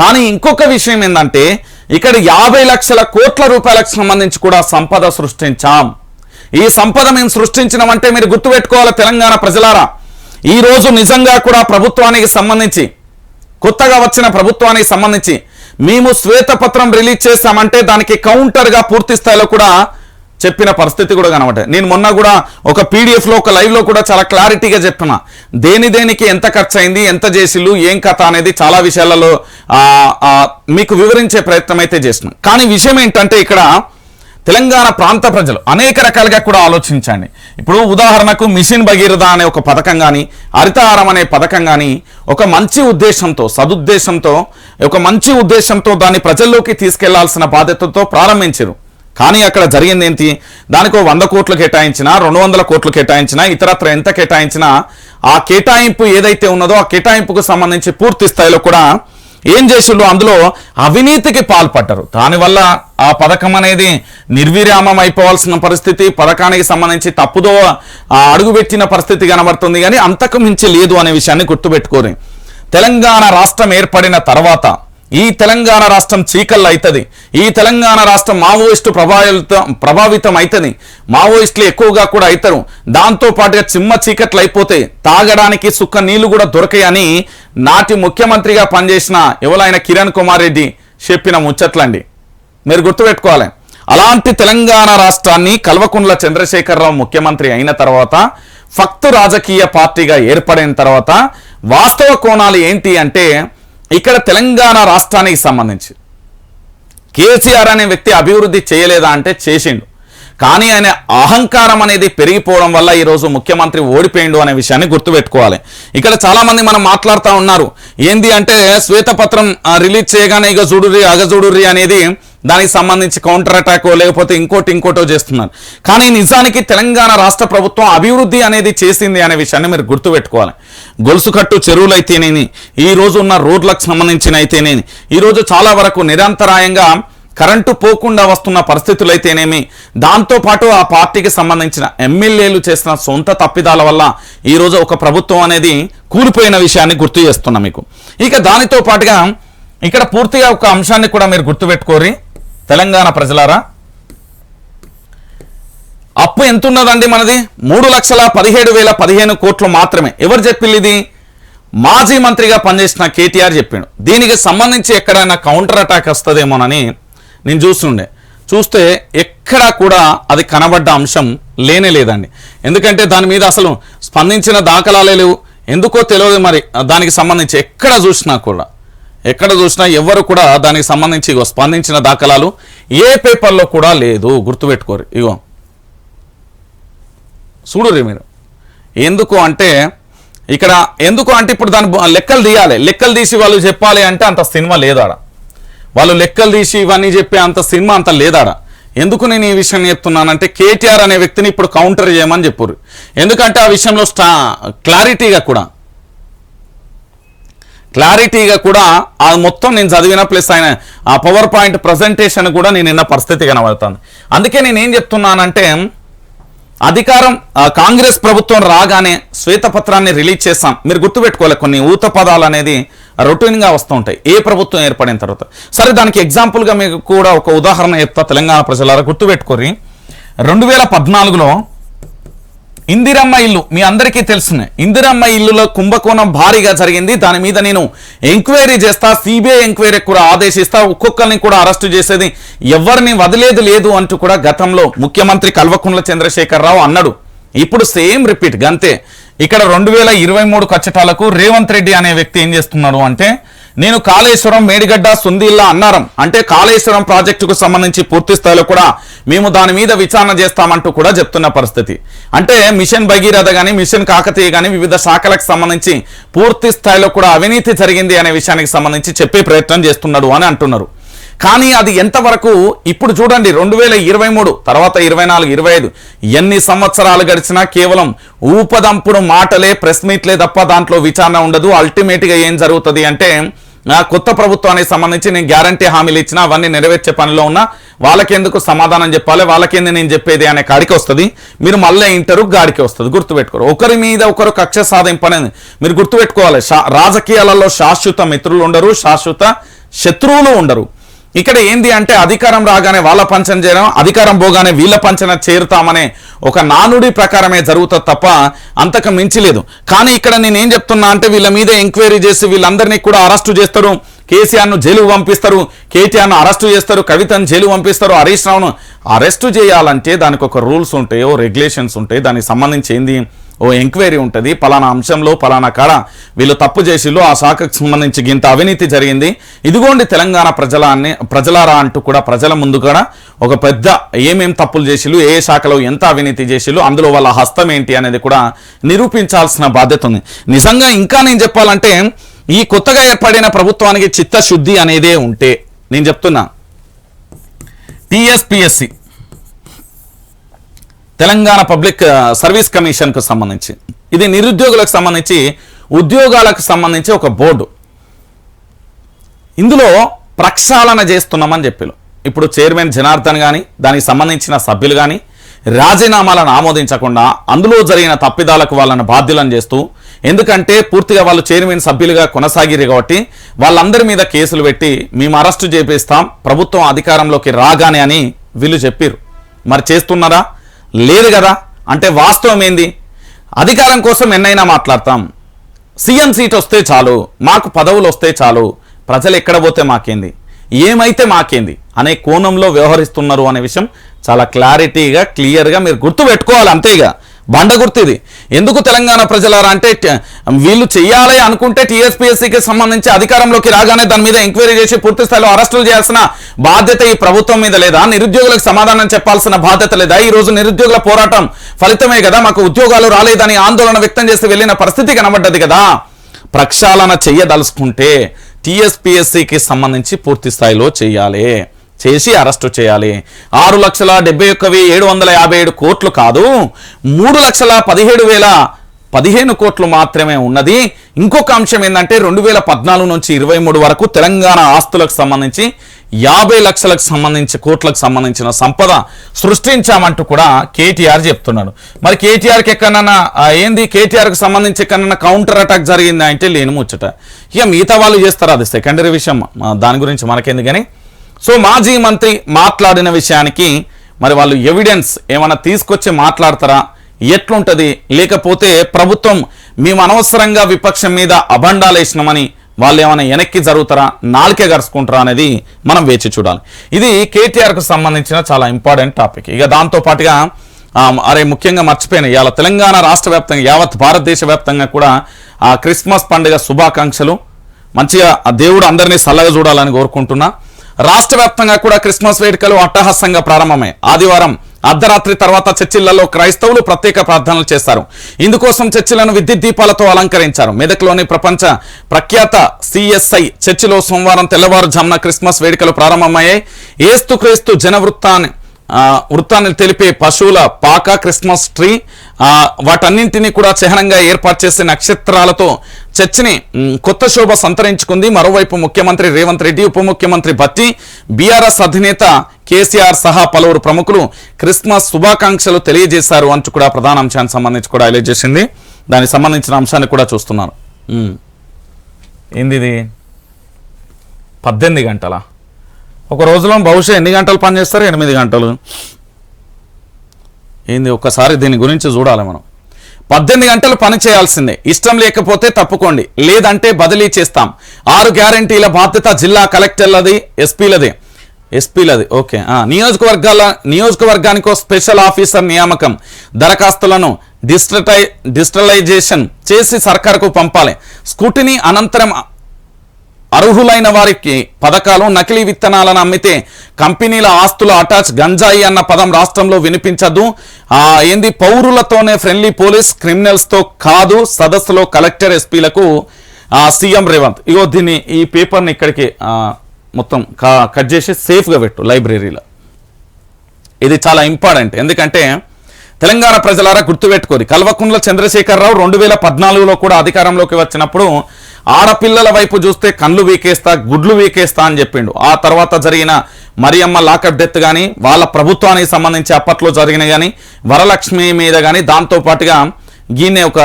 కానీ ఇంకొక విషయం ఏంటంటే ఇక్కడ 50 లక్షల కోట్ల రూపాయలకు సంబంధించి కూడా సంపద సృష్టించాం. ఈ సంపద మేము సృష్టించినామంటే మీరు గుర్తుపెట్టుకోవాలి తెలంగాణ ప్రజలారా. ఈరోజు నిజంగా కూడా ప్రభుత్వానికి సంబంధించి కొత్తగా వచ్చిన ప్రభుత్వానికి సంబంధించి మేము శ్వేతపత్రం రిలీజ్ చేస్తామంటే దానికి కౌంటర్గా పూర్తి స్థాయిలో కూడా చెప్పిన పరిస్థితి కూడా కనబడ్డాయి. నేను మొన్న కూడా ఒక పీడిఎఫ్లో ఒక లైవ్లో కూడా చాలా క్లారిటీగా చెప్తున్నా దేనికి ఎంత ఖర్చు అయింది, ఎంత చేసిళ్ళు, ఏం కథ అనేది చాలా విషయాలలో మీకు వివరించే ప్రయత్నం అయితే చేస్తున్నాం. కానీ విషయం ఏంటంటే ఇక్కడ తెలంగాణ ప్రాంత ప్రజలు అనేక రకాలుగా కూడా ఆలోచించండి. ఇప్పుడు ఉదాహరణకు మిషన్ భగీరథ అనే ఒక పథకం కానీ, హరితహారం అనే పథకం కానీ ఒక మంచి ఉద్దేశంతో సదుద్దేశంతో ఒక మంచి ఉద్దేశంతో దాన్ని ప్రజల్లోకి తీసుకెళ్లాల్సిన బాధ్యతతో ప్రారంభించారు. కానీ అక్కడ జరిగింది ఏంటి, దానికో 100 కోట్లు కేటాయించినా 200 కోట్లు కేటాయించినా ఇతరత్ర ఎంత కేటాయించినా ఆ కేటాయింపు ఏదైతే ఉన్నదో ఆ కేటాయింపుకు సంబంధించి పూర్తి స్థాయిలో కూడా ఏం చేసిండ్రు, అందులో అవినీతికి పాల్పడ్డారు. దానివల్ల ఆ పథకం అనేది నిర్విరామం అయిపోవాల్సిన పరిస్థితి, పథకానికి సంబంధించి తప్పుదో అడుగుపెట్టిన పరిస్థితి కనబడుతుంది. కానీ అంతకు మించి లేదు అనే విషయాన్ని గుర్తుపెట్టుకోరు. తెలంగాణ రాష్ట్రం ఏర్పడిన తర్వాత ఈ తెలంగాణ రాష్ట్రం చీకళ్ళు అవుతుంది, ఈ తెలంగాణ రాష్ట్రం మావోయిస్టు ప్రభావితం అవుతుంది, మావోయిస్టులు ఎక్కువగా కూడా అవుతారు, దాంతోపాటుగా చిమ్మ చీకట్లు అయిపోతాయి, తాగడానికి సుక్క నీళ్లు కూడా దొరకాయని నాటి ముఖ్యమంత్రిగా పనిచేసిన ఎవరైనా కిరణ్ కుమార్ రెడ్డి చెప్పిన ముచ్చట్లండి. మీరు గుర్తుపెట్టుకోవాలి. అలాంటి తెలంగాణ రాష్ట్రాన్ని కల్వకుంట్ల చంద్రశేఖరరావు ముఖ్యమంత్రి అయిన తర్వాత ఫక్తు రాజకీయ పార్టీగా ఏర్పడిన తర్వాత వాస్తవ కోణాలు ఏంటి అంటే ఇక్కడ తెలంగాణ రాష్ట్రానికి సంబంధించి కేసీఆర్ అనే వ్యక్తి అభివృద్ధి చేయలేదా అంటే చేసిండు. కానీ ఆయన అహంకారం అనేది పెరిగిపోవడం వల్ల ఈరోజు ముఖ్యమంత్రి ఓడిపోయిండు అనే విషయాన్ని గుర్తుపెట్టుకోవాలి. ఇక్కడ చాలామంది మనం మాట్లాడుతూ ఉన్నారు ఏంది అంటే శ్వేతపత్రం రిలీజ్ చేయగానే ఇక చూడుర్రి అగజూడుర్రి అనేది దానికి సంబంధించి కౌంటర్ అటాక్ లేకపోతే ఇంకోటో చేస్తున్నారు. కానీ నిజానికి తెలంగాణ రాష్ట్ర ప్రభుత్వం అభివృద్ధి అనేది చేసింది అనే విషయాన్ని మీరు గుర్తుపెట్టుకోవాలి. గొలుసుకట్టు చెరువులు అయితేనేని, ఈ రోజు ఉన్న రోడ్లకు సంబంధించిన అయితేనేని, ఈరోజు చాలా వరకు నిరంతరాయంగా కరెంటు పోకుండా వస్తున్న పరిస్థితులు అయితేనేమి, దాంతోపాటు ఆ పార్టీకి సంబంధించిన ఎమ్మెల్యేలు చేసిన సొంత తప్పిదాల వల్ల ఈరోజు ఒక ప్రభుత్వం అనేది కూలిపోయిన విషయాన్ని గుర్తు చేస్తున్నా మీకు. ఇక దానితో పాటుగా ఇక్కడ పూర్తిగా ఒక అంశాన్ని కూడా మీరు గుర్తుపెట్టుకోరి తెలంగాణ ప్రజలారా. అప్పు ఎంత ఉన్నదండి మనది? 3,17,015 కోట్లు మాత్రమే. ఎవరు చెప్పింది ఇది? మాజీ మంత్రిగా పనిచేసిన కేటీఆర్ చెప్పిండు. దీనికి సంబంధించి ఎక్కడైనా కౌంటర్ అటాక్ వస్తుందేమోనని నేను చూస్తే ఎక్కడా కూడా అది కనబడ్డ అంశం లేనే లేదండి. ఎందుకంటే దాని మీద అసలు స్పందించిన దాఖలాలే లేవు. ఎందుకో తెలియదు మరి. దానికి సంబంధించి ఎక్కడ చూసినా ఎవరు కూడా దానికి సంబంధించి స్పందించిన దాఖలాలు ఏ పేపర్లో కూడా లేదు. గుర్తుపెట్టుకోరు. చూడుర్రి మీరు. ఎందుకు అంటే ఇప్పుడు దాని లెక్కలు తీయాలి. లెక్కలు తీసి వాళ్ళు చెప్పాలి అంటే అంత సినిమా లేదాడ. వాళ్ళు లెక్కలు తీసి ఇవన్నీ చెప్పే అంత సినిమా అంత లేదాడ. ఎందుకు నేను ఈ విషయం చెప్తున్నానంటే కేటీఆర్ అనే వ్యక్తిని ఇప్పుడు కౌంటర్ చేయమని చెప్పారు. ఎందుకంటే ఆ విషయంలో క్లారిటీగా కూడా అది మొత్తం నేను చదివిన ప్లస్ ఆయన ఆ పవర్ పాయింట్ ప్రజెంటేషన్ కూడా నేను విన్న పరిస్థితి కనబడుతుంది. అందుకే నేనేం చెప్తున్నానంటే అధికారం కాంగ్రెస్ ప్రభుత్వం రాగానే శ్వేతపత్రాన్ని రిలీజ్ చేస్తాం. మీరు గుర్తుపెట్టుకోవాలి, కొన్ని ఊత పదాలు అనేది రొటీన్గా వస్తూ ఉంటాయి ఏ ప్రభుత్వం ఏర్పడిన తర్వాత. సరే, దానికి ఎగ్జాంపుల్గా మీకు కూడా ఒక ఉదాహరణ చెప్తా. తెలంగాణ ప్రజలారా గుర్తుపెట్టుకోరి. 2014లో ఇందిరమ్మ ఇల్లు మీ అందరికీ తెలుసునే. ఇందిరమ్మ ఇల్లులో కుంభకోణం భారీగా జరిగింది. దాని మీద నేను ఎంక్వైరీ చేస్తా, సిబిఐ ఎంక్వైరీ కూడా ఆదేశిస్తా, ఒక్కొక్కరిని కూడా అరెస్టు చేసేది, ఎవరిని వదిలేదు లేదు అంటూ కూడా గతంలో ముఖ్యమంత్రి కల్వకుంట్ల చంద్రశేఖరరావు అన్నాడు. ఇప్పుడు సేమ్ రిపీట్ గంతే. ఇక్కడ 2023 కచ్చటాలకు రేవంత్ రెడ్డి అనే వ్యక్తి ఏం చేస్తున్నాడు అంటే, నేను కాళేశ్వరం, మేడిగడ్డ, సుందిల్లా, అన్నారం అంటే కాళేశ్వరం ప్రాజెక్టుకు సంబంధించి పూర్తి స్థాయిలో కూడా మేము దాని మీద విచారణ చేస్తామంటూ కూడా చెప్తున్న పరిస్థితి. అంటే మిషన్ భగీరథ కానీ, మిషన్ కాకతీయ కానీ వివిధ శాఖలకు సంబంధించి పూర్తి స్థాయిలో కూడా అవినీతి జరిగింది అనే విషయానికి సంబంధించి చెప్పే ప్రయత్నం చేస్తున్నాడు అని అంటున్నారు. కానీ అది ఎంతవరకు ఇప్పుడు చూడండి, 2023 తర్వాత 24, 25 ఎన్ని సంవత్సరాలు గడిచినా కేవలం ఊపదంపుడు మాటలే, ప్రెస్ మీట్లే తప్ప దాంట్లో విచారణ ఉండదు. అల్టిమేట్గా ఏం జరుగుతుంది అంటే, కొత్త ప్రభుత్వానికి సంబంధించి నేను గ్యారంటీ హామీలు ఇచ్చినా అవన్నీ నెరవేర్చే పనిలో ఉన్నా వాళ్ళకెందుకు సమాధానం చెప్పాలి, వాళ్ళకేంది నేను చెప్పేది అనే కాడికి వస్తుంది. మీరు మళ్ళీ ఇంటరు గాడికి వస్తుంది. గుర్తుపెట్టుకోరు, ఒకరి మీద ఒకరు కక్ష సాధింపు అనేది మీరు గుర్తుపెట్టుకోవాలి. రాజకీయాలలో శాశ్వత మిత్రులు ఉండరు, శాశ్వత శత్రువులు ఉండరు. ఇక్కడ ఏంది అంటే అధికారం రాగానే వాళ్ళ పంచన చేయడం, అధికారం పోగానే వీళ్ళ పంచన చేరుతామనే ఒక నానుడి ప్రకారమే జరుగుతుంది తప్ప అంతకు మించి లేదు. కానీ ఇక్కడ నేనేం చెప్తున్నా అంటే, వీళ్ళ మీద ఎంక్వైరీ చేసి వీళ్ళందరినీ కూడా అరెస్టు చేస్తారు, కేసీఆర్ను జైలుకు పంపిస్తారు, కేటీఆర్ను అరెస్టు చేస్తారు, కవితను జైలు పంపిస్తారు, హరీష్ రావును అరెస్టు చేయాలంటే దానికి ఒక రూల్స్ ఉంటాయి, రెగ్యులేషన్స్ ఉంటాయి, దానికి సంబంధించి ఏంది ఓ ఎంక్వైరీ ఉంటుంది. పలానా అంశంలో పలానా కాడ వీళ్ళు తప్పు చేసిళ్ళు, ఆ శాఖకు సంబంధించి ఇంత అవినీతి జరిగింది, ఇదిగోండి తెలంగాణ ప్రజలారా అంటూ కూడా ప్రజల ముందు కూడా ఒక పెద్ద ఏమేం తప్పులు చేసిళ్ళు, ఏ శాఖలో ఎంత అవినీతి చేసిళ్ళు, అందులో వాళ్ళ హస్తం ఏంటి అనేది కూడా నిరూపించాల్సిన బాధ్యత ఉంది. నిజంగా ఇంకా నేను చెప్పాలంటే, ఈ కొత్తగా ఏర్పడిన ప్రభుత్వానికి చిత్తశుద్ధి అనేదే ఉంటే, నేను చెప్తున్నా టీఎస్పీఎస్సీ తెలంగాణ పబ్లిక్ సర్వీస్ కమిషన్కు సంబంధించి, ఇది నిరుద్యోగులకు సంబంధించి, ఉద్యోగాలకు సంబంధించి ఒక బోర్డు. ఇందులో ప్రక్షాళన చేస్తున్నామని చెప్పారు. ఇప్పుడు చైర్మన్ జనార్దన్ కానీ దానికి సంబంధించిన సభ్యులు కానీ రాజీనామాలను ఆమోదించకుండా అందులో జరిగిన తప్పిదాలకు వాళ్ళని బాధ్యులను చేస్తూ, ఎందుకంటే పూర్తిగా వాళ్ళు చైర్మన్ సభ్యులుగా కొనసాగిరు కాబట్టి వాళ్ళందరి మీద కేసులు పెట్టి మేము అరెస్టు చేపిస్తాం ప్రభుత్వం అధికారంలోకి రాగానే అని వీళ్ళు చెప్పారు. మరి చేస్తున్నారా? లేదు కదా. అంటే వాస్తవం ఏంది? అధికారం కోసం ఎన్నైనా మాట్లాడతాం, సీఎం సీట్ వస్తే చాలు, మాకు పదవులు వస్తే చాలు, ప్రజలు ఎక్కడ పోతే మాకేంది, ఏమైతే మాకేంది అనే కోణంలో వ్యవహరిస్తున్నారు అనే విషయం చాలా క్లారిటీగా క్లియర్గా మీరు గుర్తుపెట్టుకోవాలి. అంతేగా బండ గుర్తిది. ఎందుకు తెలంగాణ ప్రజలారా అంటే, వీళ్ళు చెయ్యాలి అనుకుంటే టీఎస్పీఎస్సీకి సంబంధించి అధికారంలోకి రాగానే దాని మీద ఎంక్వైరీ చేసి పూర్తి స్థాయిలో అరెస్టులు చేయాల్సిన బాధ్యత ఈ ప్రభుత్వం మీద లేదా? నిరుద్యోగులకు సమాధానం చెప్పాల్సిన బాధ్యత లేదా? ఈ రోజు నిరుద్యోగుల పోరాటం ఫలితమే కదా మాకు ఉద్యోగాలు రాలేదని ఆందోళన వ్యక్తం చేసి వెళ్ళిన పరిస్థితి కనబడ్డది కదా. ప్రక్షాళన చెయ్యదలుచుకుంటే టీఎస్పీఎస్సీకి సంబంధించి పూర్తి స్థాయిలో చెయ్యాలి, చేసి అరెస్టు చేయాలి. 6,71,757 కోట్లు కాదు, 3,17,015 కోట్లు మాత్రమే ఉన్నది. ఇంకొక అంశం ఏంటంటే 2014 నుంచి 23 వరకు తెలంగాణ ఆస్తులకు సంబంధించి 50 లక్షలకు సంబంధించి కోట్లకు సంబంధించిన సంపద సృష్టించామంటూ కూడా కేటీఆర్ చెప్తున్నాడు. మరి కేటీఆర్కి ఎక్కడన్నా ఏంది, కేటీఆర్కి సంబంధించి ఎక్కడన్నా కౌంటర్ అటాక్ జరిగిందా అంటే లేని ముచ్చట. ఇక మిగతా వాళ్ళు చేస్తారు, అది సెకండరీ విషయం, దాని గురించి మనకేంది. కానీ సో మాజీ మంత్రి మాట్లాడిన విషయానికి మరి వాళ్ళు ఎవిడెన్స్ ఏమైనా తీసుకొచ్చి మాట్లాడతారా, ఎట్లుంటుంది? లేకపోతే ప్రభుత్వం మేము అనవసరంగా విపక్షం మీద అభండాలు వేసినామని వాళ్ళు ఏమైనా వెనక్కి జరుగుతారా, నాలుకే గరుచుకుంటారా అనేది మనం వేచి చూడాలి. ఇది కేటీఆర్కు సంబంధించిన చాలా ఇంపార్టెంట్ టాపిక్. ఇక దాంతోపాటుగా ముఖ్యంగా మర్చిపోయిన ఇవాళ తెలంగాణ రాష్ట్ర వ్యాప్తంగా యావత్ భారతదేశ వ్యాప్తంగా కూడా క్రిస్మస్ పండుగ శుభాకాంక్షలు. మంచిగా దేవుడు అందరినీ చల్లగా చూడాలని కోరుకుంటున్నా. రాష్ట్ర వ్యాప్తంగా కూడా క్రిస్మస్ వేడుకలు అట్టహాసంగా ప్రారంభమై ఆదివారం అర్ధరాత్రి తర్వాత చర్చిలలో క్రైస్తవులు ప్రత్యేక ప్రార్థనలు చేస్తారు. ఇందుకోసం చర్చిలను విద్యుత్ దీపాలతో అలంకరించారు. మెదక్లోని ప్రపంచ ప్రఖ్యాత సిఎస్ఐ చర్చిలో సోమవారం తెల్లవారుజామున క్రిస్మస్ వేడుకలు ప్రారంభమయ్యాయి. ఏస్తుక్రీస్తు జన వృత్తాన్ని తెలిపే పశువుల పాక, క్రిస్మస్ ట్రీ, వాటన్నింటినీ కూడా చిహ్నంగా ఏర్పాటు చేసే నక్షత్రాలతో చర్చిని కొత్త శోభ సంతరించుకుంది. మరోవైపు ముఖ్యమంత్రి రేవంత్ రెడ్డి, ఉప ముఖ్యమంత్రి భట్టి, బీఆర్ఎస్ అధినేత కేసీఆర్ సహా పలువురు ప్రముఖులు క్రిస్మస్ శుభాకాంక్షలు తెలియజేశారు అంటూ కూడా ప్రధాన అంశానికి సంబంధించి కూడా హైలైట్ చేసింది. దానికి సంబంధించిన అంశాన్ని కూడా చూస్తున్నారు. ఏంది 18 గంటల ఒక రోజులో బహుశా ఎన్ని గంటలు పనిచేస్తారు? 8 గంటలు. ఏంది ఒక్కసారి దీని గురించి చూడాలి మనం. 18 గంటలు పని చేయాల్సిందే, ఇష్టం లేకపోతే తప్పుకోండి, లేదంటే బదిలీ చేస్తాం. 6 గ్యారంటీల బాధ్యత జిల్లా కలెక్టర్లది, ఎస్పీలది. ఓకే. నియోజకవర్గానికో స్పెషల్ ఆఫీసర్ నియామకం. దరఖాస్తులను డిజిటలైజేషన్ చేసి సర్కారుకు పంపాలి. స్కూటినీ అనంతరం అర్హులైన వారికి పథకాలు. నకిలీ విత్తనాలను అమ్మితే కంపెనీల ఆస్తుల అటాచ్. గంజాయి అన్న పదం రాష్ట్రంలో వినిపించద్దు. పౌరులతోనే ఫ్రెండ్లీ పోలీస్, క్రిమినల్స్తో కాదు. సదస్సులో కలెక్టర్, ఎస్పీలకు సీఎం రేవంత్. దీన్ని ఈ పేపర్ని ఇక్కడికి మొత్తం కట్ చేసి సేఫ్గా పెట్టు లైబ్రరీలో. ఇది చాలా ఇంపార్టెంట్. ఎందుకంటే తెలంగాణ ప్రజలారా గుర్తుపెట్టుకోరు. కల్వకుంట్ల చంద్రశేఖరరావు 2014లో కూడా అధికారంలోకి వచ్చినప్పుడు ఆడపిల్లల వైపు చూస్తే కళ్ళు వీకేస్తా, గుడ్లు వీకేస్తా అని చెప్పిండు. ఆ తర్వాత జరిగిన మరియమ్మ లాకప్ డెత్ కానీ, వాళ్ళ ప్రభుత్వానికి సంబంధించి అప్పట్లో జరిగిన కానీ, వరలక్ష్మి మీద కానీ, దాంతోపాటుగా ఈయన ఒక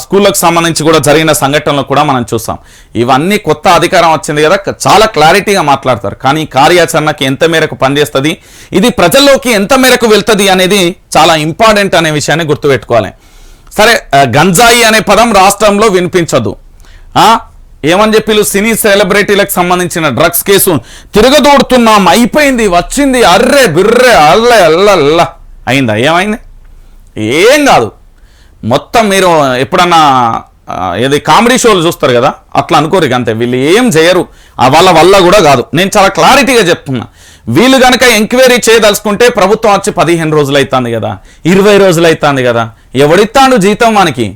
స్కూళ్ళకు సంబంధించి కూడా జరిగిన సంఘటనలు కూడా మనం చూసాం. ఇవన్నీ కొత్త అధికారం వచ్చింది కదా, చాలా క్లారిటీగా మాట్లాడతారు. కానీ కార్యాచరణకి ఎంత మేరకు పనిచేస్తుంది, ఇది ప్రజల్లోకి ఎంత మేరకు వెళ్తుంది అనేది చాలా ఇంపార్టెంట్ అనే విషయాన్ని గుర్తుపెట్టుకోవాలి. సరే, గంజాయి అనే పదం రాష్ట్రంలో వినిపించదు. ఏమని చెప్పి సినీ సెలబ్రిటీలకు సంబంధించిన డ్రగ్స్ కేసు తిరగదోడుతున్నాం, అయిపోయింది, వచ్చింది, అర్రే బిర్రే అల్లే అల్ల అయిందా? ఏమైంది? ఏం కాదు. మొత్తం మీరు ఎప్పుడన్నా ఏది కామెడీ షోలు చూస్తారు కదా, అట్లా అనుకోరు. అంతే, వీళ్ళు ఏం చేయరు, వాళ్ళ వల్ల కూడా కాదు. నేను చాలా క్లారిటీగా చెప్తున్నా. వీళ్ళు కనుక ఎంక్వైరీ చేయదలుచుకుంటే ప్రభుత్వం వచ్చి 15 రోజులు అవుతుంది కదా, 20 రోజులు అవుతుంది కదా. ఎవడిస్తాడు జీతం మనకి?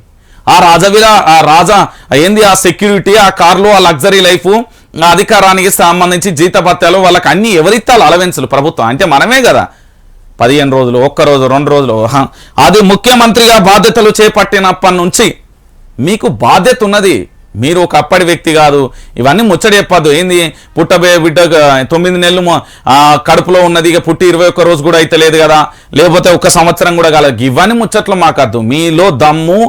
ఆ రాజా ఆ సెక్యూరిటీ, ఆ కార్లు, ఆ లగ్జరీ లైఫ్, ఆ అధికారానికి సంబంధించి జీతభత్యాలు వాళ్ళకి అన్ని ఎవరిస్తాలు అలవెన్సులు ప్రభుత్వం అంటే మనమే కదా. 15 రోజులు, 1 రోజు, 2 రోజులు. అది ముఖ్యమంత్రిగా బాధ్యతలు చేపట్టినప్పటి నుంచి మీకు బాధ్యత ఉన్నది. మీరు ఒక అప్పటి వ్యక్తి కాదు. ఇవన్నీ ముచ్చట చెప్పద్దు. ఏంది పుట్టబోయే బిడ్డ 9 నెలలు కడుపులో ఉన్నది, ఇక పుట్టి 21 రోజు కూడా అయితే లేదు కదా, లేకపోతే 1 సంవత్సరం కూడా కాలేదు. ఇవన్నీ ముచ్చట్లు మాకద్దు. మీలో దమ్ము,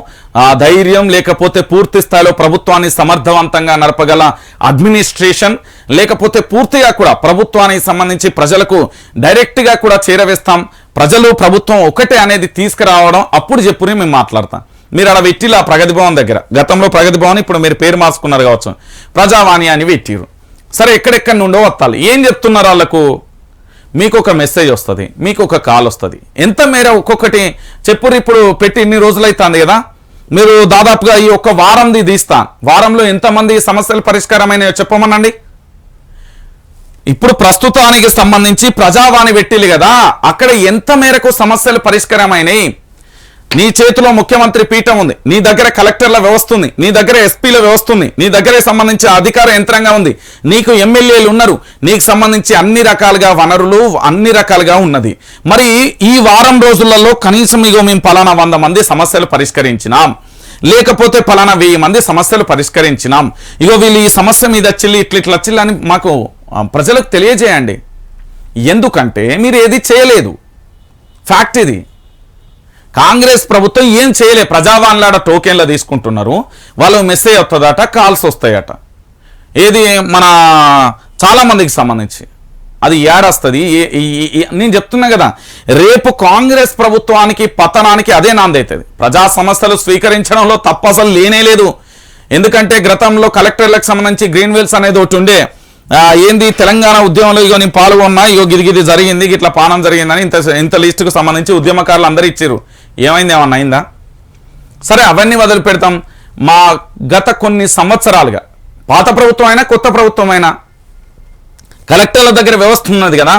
ధైర్యం, లేకపోతే పూర్తి స్థాయిలో ప్రభుత్వాన్ని సమర్థవంతంగా నడపగల అడ్మినిస్ట్రేషన్, లేకపోతే పూర్తిగా కూడా ప్రభుత్వానికి సంబంధించి ప్రజలకు డైరెక్ట్గా కూడా చేరవేస్తాం, ప్రజలు ప్రభుత్వం ఒకటే అనేది తీసుకురావడం, అప్పుడు చెప్పుని మేము మాట్లాడతాం. మీరు అలా పెట్టిలా ప్రగతి భవన్ దగ్గర, గతంలో ప్రగతి భవన్, ఇప్పుడు మీరు పేరు మార్చుకున్నారు కావచ్చు, ప్రజావాణి అని పెట్టిరు. సరే, ఎక్కడెక్కడి నుండో వస్తాలి. ఏం చెప్తున్నారు వాళ్ళకు? మీకు ఒక మెసేజ్ వస్తుంది, మీకు ఒక కాల్ వస్తుంది. ఎంత మేర ఒక్కొక్కటి చెప్పురు. ఇప్పుడు పెట్టి ఇన్ని రోజులు అవుతుంది కదా, మీరు దాదాపుగా ఈ ఒక్క వారంది తీస్తా, వారంలో ఎంతమంది సమస్యలు పరిష్కారమైనయో చెప్పమనండి. ఇప్పుడు ప్రస్తుతానికి సంబంధించి ప్రజావాణి పెట్టిలు కదా, అక్కడ ఎంత మేరకు సమస్యలు పరిష్కారమైనవి? నీ చేతిలో ముఖ్యమంత్రి పీఠం ఉంది, నీ దగ్గర కలెక్టర్ల వ్యవస్థ ఉంది, నీ దగ్గర ఎస్పీల వ్యవస్థ ఉంది, నీ దగ్గర సంబంధించి అధికార యంత్రాంగం ఉంది, నీకు ఎమ్మెల్యేలు ఉన్నారు, నీకు సంబంధించి అన్ని రకాలుగా వనరులు అన్ని రకాలుగా ఉన్నది. మరి ఈ వారం రోజులలో కనీసం మేము పలానా 100 మంది సమస్యలు పరిష్కరించినాం, లేకపోతే పలానా 1000 మంది సమస్యలు పరిష్కరించినాం, వీళ్ళు ఈ సమస్య మీద చిల్లి ఇట్లా చిల్లని మాకు ప్రజలకు తెలియజేయండి. ఎందుకంటే మీరు ఏది చేయలేదు. ఫ్యాక్ట్ ఇది. కాంగ్రెస్ ప్రభుత్వం ఏం చేయలే. ప్రజావాణిలాడ టోకెన్లు తీసుకుంటున్నారు, వాళ్ళు మెసేజ్ వస్తుందట, కాల్స్ వస్తాయట. ఏది మన చాలామందికి సంబంధించి అది ఏడొస్తుంది. నేను చెప్తున్నా కదా, రేపు కాంగ్రెస్ ప్రభుత్వానికి పతనానికి అదే నాందవుతుంది. ప్రజా సమస్యలు స్వీకరించడంలో తప్పు అసలు లేనే లేదు. ఎందుకంటే గతంలో కలెక్టర్లకు సంబంధించి గ్రీన్ వెల్స్ అనేది ఒకటి ఉండే. ఏంది తెలంగాణ ఉద్యమంలో నేను పాల్గొన్నా, గిది జరిగింది, ఇట్లా పానం జరిగిందని ఇంత లిస్టుకు సంబంధించి ఉద్యమకారులు అందరూ ఇచ్చారు. ఏమైంది? ఏమన్నా అయిందా? సరే, అవన్నీ వదిలిపెడతాం. మా గత కొన్ని సంవత్సరాలుగా పాత ప్రభుత్వం అయినా కొత్త ప్రభుత్వం అయినా కలెక్టర్ల దగ్గర వ్యవస్థ ఉన్నది కదా,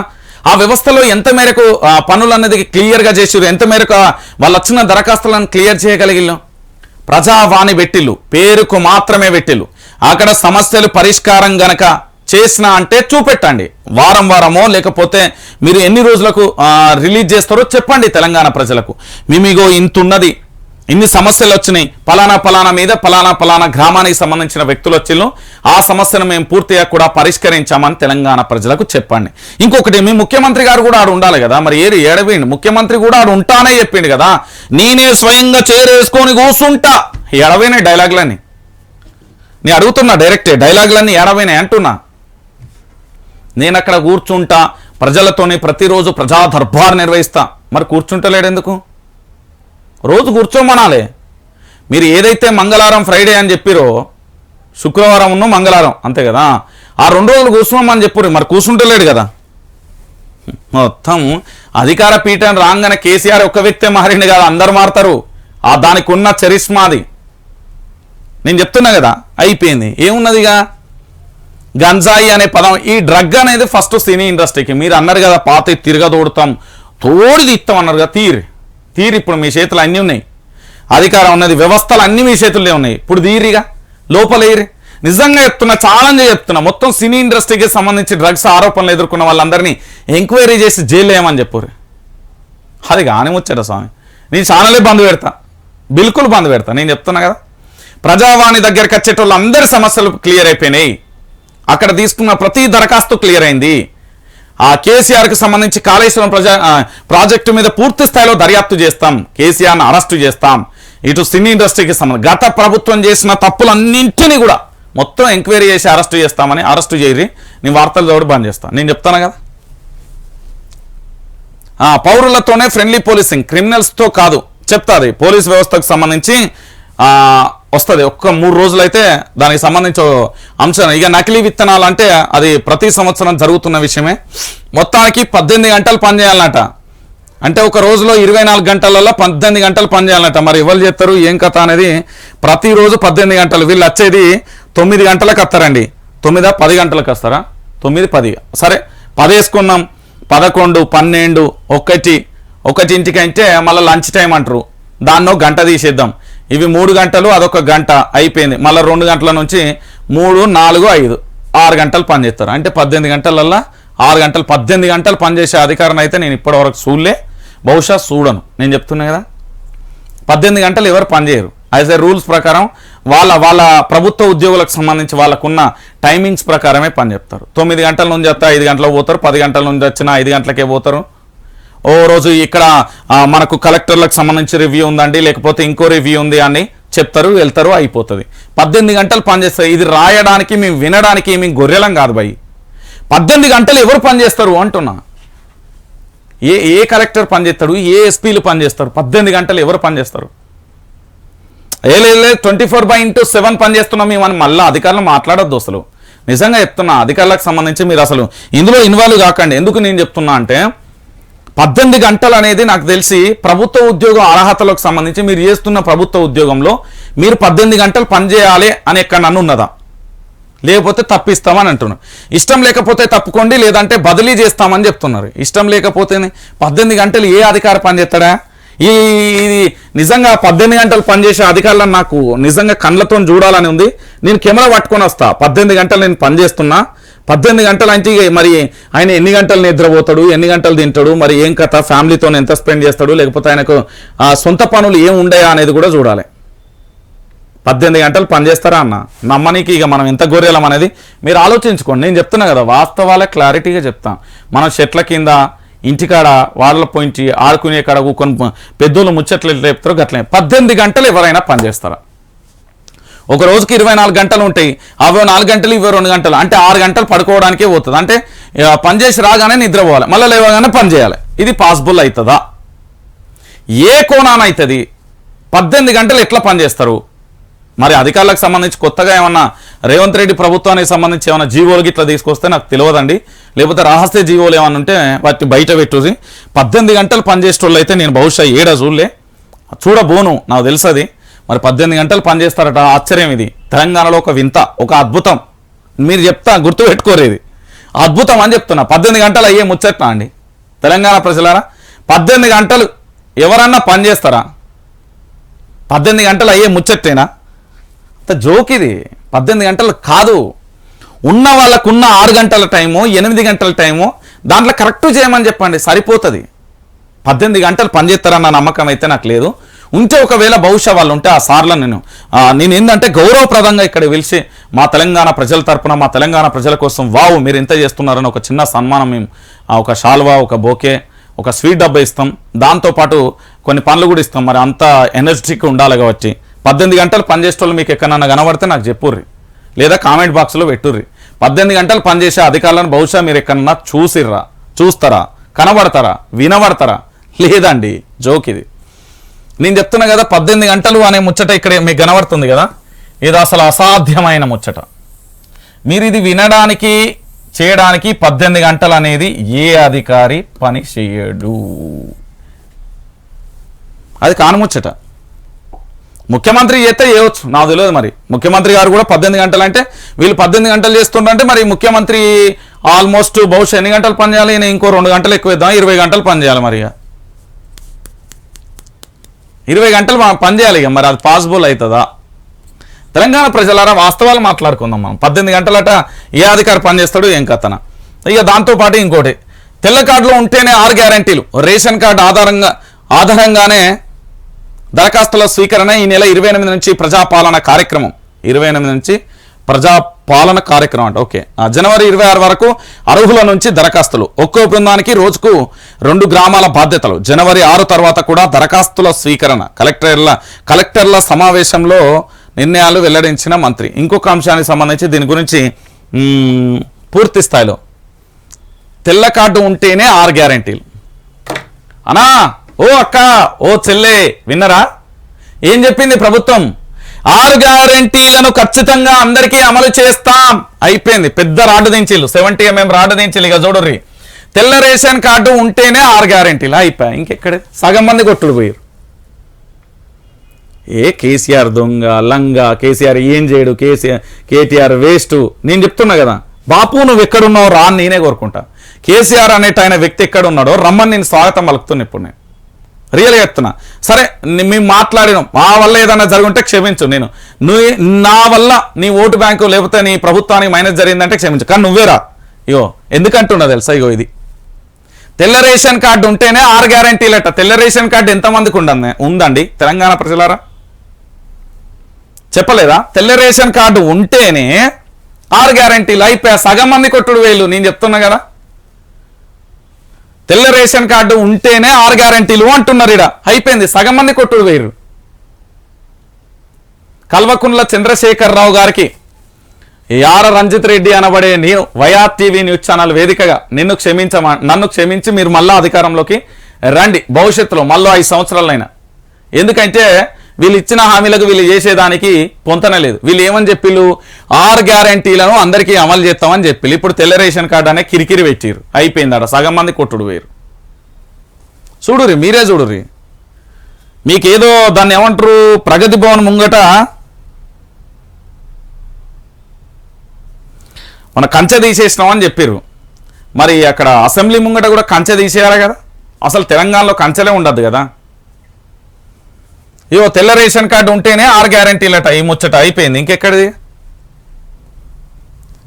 ఆ వ్యవస్థలో ఎంత మేరకు పనులు అనేది క్లియర్గా చేసిరు, ఎంత మేరకు వాళ్ళు వచ్చిన దరఖాస్తులను క్లియర్ చేయగలిగిల్లు? ప్రజావాణి పెట్టిల్లు, పేరుకు మాత్రమే పెట్టిల్లు. అక్కడ సమస్యలు పరిష్కారం గనక చేసిన అంటే చూపెట్టండి. వారమో లేకపోతే మీరు ఎన్ని రోజులకు రిలీజ్ చేస్తారో చెప్పండి తెలంగాణ ప్రజలకు. మేమిగో ఇంతున్నది, ఇన్ని సమస్యలు వచ్చినాయి, పలానా మీద పలానా గ్రామానికి సంబంధించిన వ్యక్తులు వచ్చిళ్ళు, ఆ సమస్యను మేము పూర్తిగా కూడా పరిష్కరించామని తెలంగాణ ప్రజలకు చెప్పండి. ఇంకొకటి, మీ ముఖ్యమంత్రి గారు కూడా ఆడు ఉండాలి కదా. మరి ఏడవేయండి, ముఖ్యమంత్రి కూడా ఆడు ఉంటానే చెప్పిండు కదా, నేనే స్వయంగా చేరేసుకొని కూర్చుంటా. ఎడవైన డైలాగులన్నీ నేను అడుగుతున్నా, డైరెక్టే డైలాగులన్నీ ఏడవైనాయి అంటున్నా. నేను అక్కడ కూర్చుంటా, ప్రజలతోని ప్రతిరోజు ప్రజా దర్బార్ నిర్వహిస్తా. మరి కూర్చుంటలేడు ఎందుకు? రోజు కూర్చోమనాలే. మీరు ఏదైతే మంగళవారం ఫ్రైడే అని చెప్పిరో, శుక్రవారం ఉన్న మంగళవారం అంతే కదా, ఆ 2 రోజులు కూర్చోమని చెప్పారు. మరి కూర్చుంటలేడు కదా. మొత్తం అధికార పీఠం రాగానే కేసీఆర్ ఒక్క వ్యక్తే మారిండు కదా, అందరు మారుతారు. దానికి ఉన్న చరిష్మాది నేను చెప్తున్నా కదా, అయిపోయింది. ఏమున్నదిగా గంజాయి అనే పదం, ఈ డ్రగ్ అనేది ఫస్ట్ సినీ ఇండస్ట్రీకి. మీరు అన్నారు కదా పాత తిరగదోడుతాం తోడు తీస్తాం అన్నారు కదా, తీరి ఇప్పుడు మీ చేతులు అన్నీ ఉన్నాయి, అధికారం ఉన్నది, వ్యవస్థలు అన్నీ మీ చేతుల్లో ఉన్నాయి, ఇప్పుడు తీరిగా లోపలేరి. నిజంగా చెప్తున్నా, ఛాలెంజ్ చెప్తున్నా, మొత్తం సినీ ఇండస్ట్రీకి సంబంధించి డ్రగ్స్ ఆరోపణలు ఎదుర్కొన్న వాళ్ళందరినీ ఎంక్వైరీ చేసి జైలు వేయమని చెప్పారు. అది కానీ ముచ్చట స్వామి, నేను ఛానలే బంద్ పెడతా, బిల్కుల్ బంద్ పెడతా. నేను చెప్తున్నా కదా, ప్రజావాణి దగ్గరికి వచ్చేటోళ్ళు అందరి సమస్యలు క్లియర్ అయిపోయినాయి, అక్కడ తీసుకున్న ప్రతి దరఖాస్తు క్లియర్ అయింది. ఆ కేసీఆర్కి సంబంధించి కాళేశ్వరం ప్రాజెక్టు మీద పూర్తి స్థాయిలో దర్యాప్తు చేస్తాం, కేసీఆర్ని అరెస్టు చేస్తాం. ఇటు సినీ ఇండస్ట్రీకి సంబంధించి గత ప్రభుత్వం చేసిన తప్పులన్నింటినీ కూడా మొత్తం ఎంక్వైరీ చేసి అరెస్టు చేస్తామని, అరెస్టు చేయరి, నీ వార్తలు చోటు బంద్ చేస్తాను. నేను చెప్తాను కదా, పౌరులతోనే ఫ్రెండ్లీ పోలీసింగ్, క్రిమినల్స్తో కాదు చెప్తాది. పోలీస్ వ్యవస్థకు సంబంధించి వస్తుంది. ఒక్క 3 రోజులైతే దానికి సంబంధించి అంశం. ఇక నకిలీ విత్తనాలు అంటే అది ప్రతి సంవత్సరం జరుగుతున్న విషయమే. మొత్తానికి 18 గంటలు పనిచేయాలన్నట. అంటే ఒక రోజులో 24 గంటలలో 18 గంటలు పనిచేయాలన్నట. మరి ఎవరు చేస్తారు ఏం కథ అనేది, ప్రతిరోజు 18 గంటలు. వీళ్ళు వచ్చేది 9 గంటలకు వస్తారండి. 9 10 గంటలకు వస్తారా? 9 10 సరే 10 వేసుకున్నాం. 11 12 1 అంటే మళ్ళీ లంచ్ టైం అంటారు, దాన్నో గంట తీసేద్దాం. ఇవి 3 గంటలు, అదొక గంట అయిపోయింది. మళ్ళీ 2 గంటల నుంచి 3 4 5 6 గంటలు పనిచేస్తారు. అంటే 18 గంటలల్లో 6 గంటలు, 18 గంటలు పనిచేసే అధికారం అయితే నేను ఇప్పటివరకు చూడలే, బహుశా చూడను. నేను చెప్తున్నా కదా, 18 గంటలు ఎవరు పనిచేయరు. యాజ్ ఏ రూల్స్ ప్రకారం వాళ్ళ ప్రభుత్వ ఉద్యోగులకు సంబంధించి వాళ్ళకున్న టైమింగ్స్ ప్రకారమే పని చెప్తారు. 9 గంటల నుంచి వస్తే 5 గంటలకు పోతారు, 10 గంటల నుంచి వచ్చిన 5 గంటలకే పోతారు. ఓ రోజు ఇక్కడ మనకు కలెక్టర్లకు సంబంధించి రివ్యూ ఉందండి, లేకపోతే ఇంకో రివ్యూ ఉంది అని చెప్తారు, వెళ్తారు, అయిపోతుంది. 18 గంటలు పనిచేస్తారు. ఇది రాయడానికి మేము వినడానికి మేము గొర్రెలం కాదు భయ్. 18 గంటలు ఎవరు పనిచేస్తారు అంటున్నా. ఏ కలెక్టర్ పనిచేస్తాడు, ఏ ఎస్పీలు పనిచేస్తారు? 18 గంటలు ఎవరు పనిచేస్తారు? లేదు 24/7 పనిచేస్తున్నాం మేము అని మళ్ళీ అధికారులు మాట్లాడొద్దు అసలు. నిజంగా చెప్తున్నా, అధికారులకు సంబంధించి మీరు అసలు ఇందులో ఇన్వాల్వ్ కాకండి. ఎందుకు నేను చెప్తున్నా అంటే, 18 గంటలు అనేది నాకు తెలిసి ప్రభుత్వ ఉద్యోగం అర్హతలకు సంబంధించి మీరు చేస్తున్న ప్రభుత్వ ఉద్యోగంలో మీరు 18 గంటలు పనిచేయాలి అని ఎక్కడ నన్ను ఉన్నదా? లేకపోతే తప్పిస్తామని అంటున్నారు. ఇష్టం లేకపోతే తప్పుకోండి, లేదంటే బదిలీ చేస్తామని చెప్తున్నారు. ఇష్టం లేకపోతే 18 గంటలు ఏ అధికారి పనిచేస్తాడా? ఇది నిజంగా 18 గంటలు పనిచేసే అధికారులను నాకు నిజంగా కళ్ళతో చూడాలని ఉంది. నేను కెమెరా పట్టుకొని వస్తా. 18 గంటలు నేను పనిచేస్తున్నా, 18 గంటలు అంటే మరి ఆయన ఎన్ని గంటలు నిద్రపోతాడు, ఎన్ని గంటలు తింటాడు, మరి ఏం కథ, ఫ్యామిలీతో ఎంత స్పెండ్ చేస్తాడు, లేకపోతే ఆయనకు సొంత పనులు ఏం ఉండయా అనేది కూడా చూడాలి. 18 గంటలు పనిచేస్తారా అన్న? నమ్మనికి ఇక మనం ఎంత గొర్రెలం అనేది మీరు ఆలోచించుకోండి. నేను చెప్తున్నా కదా, వాస్తవాలే క్లారిటీగా చెప్తాం. మనం చెట్ల కింద, ఇంటికాడ, వాళ్ళ పోయించి ఆడుకునే కాడ కొన్ని పెద్దోళ్ళు ముచ్చట్లు చెప్తారు గట్లనే. 18 గంటలు ఎవరైనా పనిచేస్తారా? ఒక రోజుకి 24 గంటలు ఉంటాయి. అవి 4 గంటలు, ఇవి 2 గంటలు, అంటే 6 గంటలు పడుకోవడానికే పోతుంది. అంటే పనిచేసి రాగానే నిద్రపోవాలి, మళ్ళీ లేవగానే పని చేయాలి. ఇది పాసిబుల్ అవుతుందా? ఏ కోణాన అవుతుంది? 18 గంటలు ఎట్లా పనిచేస్తారు? మరి అధికారులకు సంబంధించి కొత్తగా ఏమన్నా రేవంత్ రెడ్డి ప్రభుత్వానికి సంబంధించి ఏమైనా జీవోలు గిట్లా తీసుకొస్తే నాకు తెలియదండి. లేకపోతే రహస్య జీవోలు ఏమన్నా ఉంటే వాటిని బయట పెట్టుది. 18 గంటలు పనిచేసేటోళ్ళు అయితే నేను బహుశా చూడలే, చూడబోను, నాకు తెలుసది. మరి 18 గంటలు పనిచేస్తారట, ఆశ్చర్యం. ఇది తెలంగాణలో ఒక వింత, ఒక అద్భుతం. మీరు చెప్తా గుర్తుపెట్టుకోరేది అద్భుతం అని చెప్తున్నా. 18 గంటలు అయ్యే ముచ్చట్నా అండి తెలంగాణ ప్రజలారా? 18 గంటలు ఎవరన్నా పనిచేస్తారా? 18 గంటలు అయ్యే ముచ్చట్టేనా? అంత జోక్ ఇది. 18 గంటలు కాదు, ఉన్న వాళ్ళకున్న 6 గంటల టైము, 8 గంటల టైము, దాంట్లో కరెక్ట్ చేయమని చెప్పండి, సరిపోతుంది. 18 గంటలు పనిచేస్తారన్న నమ్మకం అయితే నాకు లేదు. ఉంటే ఒకవేళ బహుశా వాళ్ళు ఉంటే ఆ సార్లను నేను ఏంటంటే గౌరవప్రదంగా ఇక్కడ పిలిచి మా తెలంగాణ ప్రజల తరపున, మా తెలంగాణ ప్రజల కోసం వావు మీరు ఎంత చేస్తున్నారని ఒక చిన్న సన్మానం, మేము ఒక షాల్వా, ఒక బోకే, ఒక స్వీట్ డబ్బా ఇస్తాం. దాంతోపాటు కొన్ని పనులు కూడా ఇస్తాం. మరి అంత ఎనర్జెటిక్ ఉండాలి కాబట్టి 18 గంటలు పనిచేసేటోళ్ళు మీకు ఎక్కడన్నా కనబడితే నాకు చెప్పుర్రి, లేదా కామెంట్ బాక్స్లో పెట్టుర్రి. 18 గంటలు పనిచేసే అధికారులను బహుశా మీరు ఎక్కడన్నా చూస్తారా, కనబడతారా, వినబడతారా? లేదండి, జోక్ ఇది. నేను చెప్తున్నా కదా, 18 గంటలు అనే ముచ్చట ఇక్కడ మీకు కనబడుతుంది కదా, ఇది అసలు అసాధ్యమైన ముచ్చట. మీరు ఇది వినడానికి, చేయడానికి 18 గంటలు అనేది ఏ అధికారి పని చేయడు. అది కానుముచ్చట. ముఖ్యమంత్రి చేస్తే చేయవచ్చు, నాకు తెలియదు. మరి ముఖ్యమంత్రి గారు కూడా 18 గంటలు అంటే వీళ్ళు 18 గంటలు చేస్తుంటే మరి ముఖ్యమంత్రి ఆల్మోస్ట్ బహుశా ఎన్ని గంటలు పని చేయాలి, నేను ఇంకో 2 గంటలు ఎక్కువ ఇద్దాం, 20 గంటలు పని చేయాలి. మరి 20 గంటలు పని చేయాలి. ఇక మరి అది పాసిబుల్ అవుతుందా? తెలంగాణ ప్రజలారా వాస్తవాలు మాట్లాడుకుందాం మనం. 18 గంటలట ఏ అధికారి పనిచేస్తాడు ఏం కథన. ఇక దాంతోపాటు ఇంకోటి, తెల్ల కార్డులో ఉంటేనే 6 గ్యారంటీలు, రేషన్ కార్డు ఆధారంగానే దరఖాస్తుల స్వీకరణ ఈ నెల 28 నుంచి ప్రజాపాలన కార్యక్రమం. 28 నుంచి ప్రజాపాలన కార్యక్రమం అంట. ఓకే, జనవరి 26 వరకు అర్హుల నుంచి దరఖాస్తులు. ఒక్కో బృందానికి రోజుకు 2 గ్రామాల బాధ్యతలు. జనవరి 6 తర్వాత కూడా దరఖాస్తుల స్వీకరణ. కలెక్టర్ల సమావేశంలో నిర్ణయాలు వెల్లడించిన మంత్రి. ఇంకొక అంశానికి సంబంధించి దీని గురించి పూర్తి స్థాయిలో తెల్ల కార్డు ఉంటేనే 6 గ్యారంటీలు అనా. ఓ అక్క, ఓ చెల్లె, విన్నరా ఏం చెప్పింది ప్రభుత్వం? 6 గ్యారంటీలను ఖచ్చితంగా అందరికీ అమలు చేస్తాం. అయిపోయింది, పెద్ద రాడ్డు దించిల్లు, 70 mm రాడ్డు దించిల్లు. ఇక చూడర్రి, తెల్ల రేషన్ కార్డు ఉంటేనే 6 గ్యారంటీలు అయిపోయాయి. ఇంకెక్కడ సగం మంది కొట్టుడు పోయారు. కేసీఆర్ దొంగ లంగా, కేసీఆర్ ఏం చేయడు, కేటీఆర్ వేస్ట్. నేను చెప్తున్నా కదా బాపు, నువ్వు ఎక్కడున్నావు రా అని నేనే కోరుకుంటా. కేసీఆర్ అనేట ఆయన వ్యక్తి ఎక్కడున్నాడో రమ్మని నేను స్వాగతం పలుకుతున్నా. ఇప్పుడు నేను రియల్గా చెప్తున్నా. సరే, మేము మాట్లాడినాం, మా వల్ల ఏదైనా జరుగుంటే క్షమించు. నా వల్ల నీ ఓటు బ్యాంకు లేకపోతే నీ ప్రభుత్వానికి మైనస్ జరిగిందంటే క్షమించు, కానీ నువ్వేరా. ఇగో ఎందుకంటున్నా తెలుసా, ఇగో ఇది తెల్ల రేషన్ కార్డు ఉంటేనే 6 గ్యారంటీలట. తెల్ల రేషన్ కార్డు ఎంతమందికి ఉందండి తెలంగాణ ప్రజలారా? చెప్పలేదా? తెల్ల రేషన్ కార్డు ఉంటేనే 6 గ్యారంటీలు అయిపోయా. సగం మంది కొట్టుడు వేలు. నేను చెప్తున్నా కదా, తెల్ల రేషన్ కార్డు ఉంటేనే 6 గ్యారంటీలు అంటున్నారు. ఇడ అయిపోయింది, సగం మంది కొట్టుడు వేరు. కల్వకుంట్ల చంద్రశేఖరరావు గారికి యార రంజిత్ రెడ్డి అనబడే నేను వయా టీవీ న్యూస్ ఛానల్ వేదికగా నన్ను క్షమించి మీరు మళ్ళా అధికారంలోకి రండి భవిష్యత్తులో మళ్ళీ 5 సంవత్సరాలైనా. ఎందుకంటే వీళ్ళు ఇచ్చిన హామీలకు వీళ్ళు చేసేదానికి పొంతన లేదు. వీళ్ళు ఏమని చెప్పిళ్ళు, 6 గ్యారంటీలను అందరికీ అమలు చేస్తామని చెప్పి ఇప్పుడు తెల్ల రేషన్ కార్డు అనే కిరికిరి పెట్టిరు. అయిపోయిందట, సగం మంది కొట్టుడు వేరు. చూడుర్రి, మీరే చూడుర్రి. మీకేదో దాన్ని ఏమంటారు, ప్రగతి భవన్ ముంగట మన కంచె తీసేసినామని చెప్పారు. మరి అక్కడ అసెంబ్లీ ముంగట కూడా కంచె తీసేయాలి కదా. అసలు తెలంగాణలో కంచెలే ఉండదు కదా. ఇవో తెల్ల రేషన్ కార్డు ఉంటేనే 6 గ్యారంటీలట. ఈ ముచ్చట అయిపోయింది. ఇంకెక్కడిది?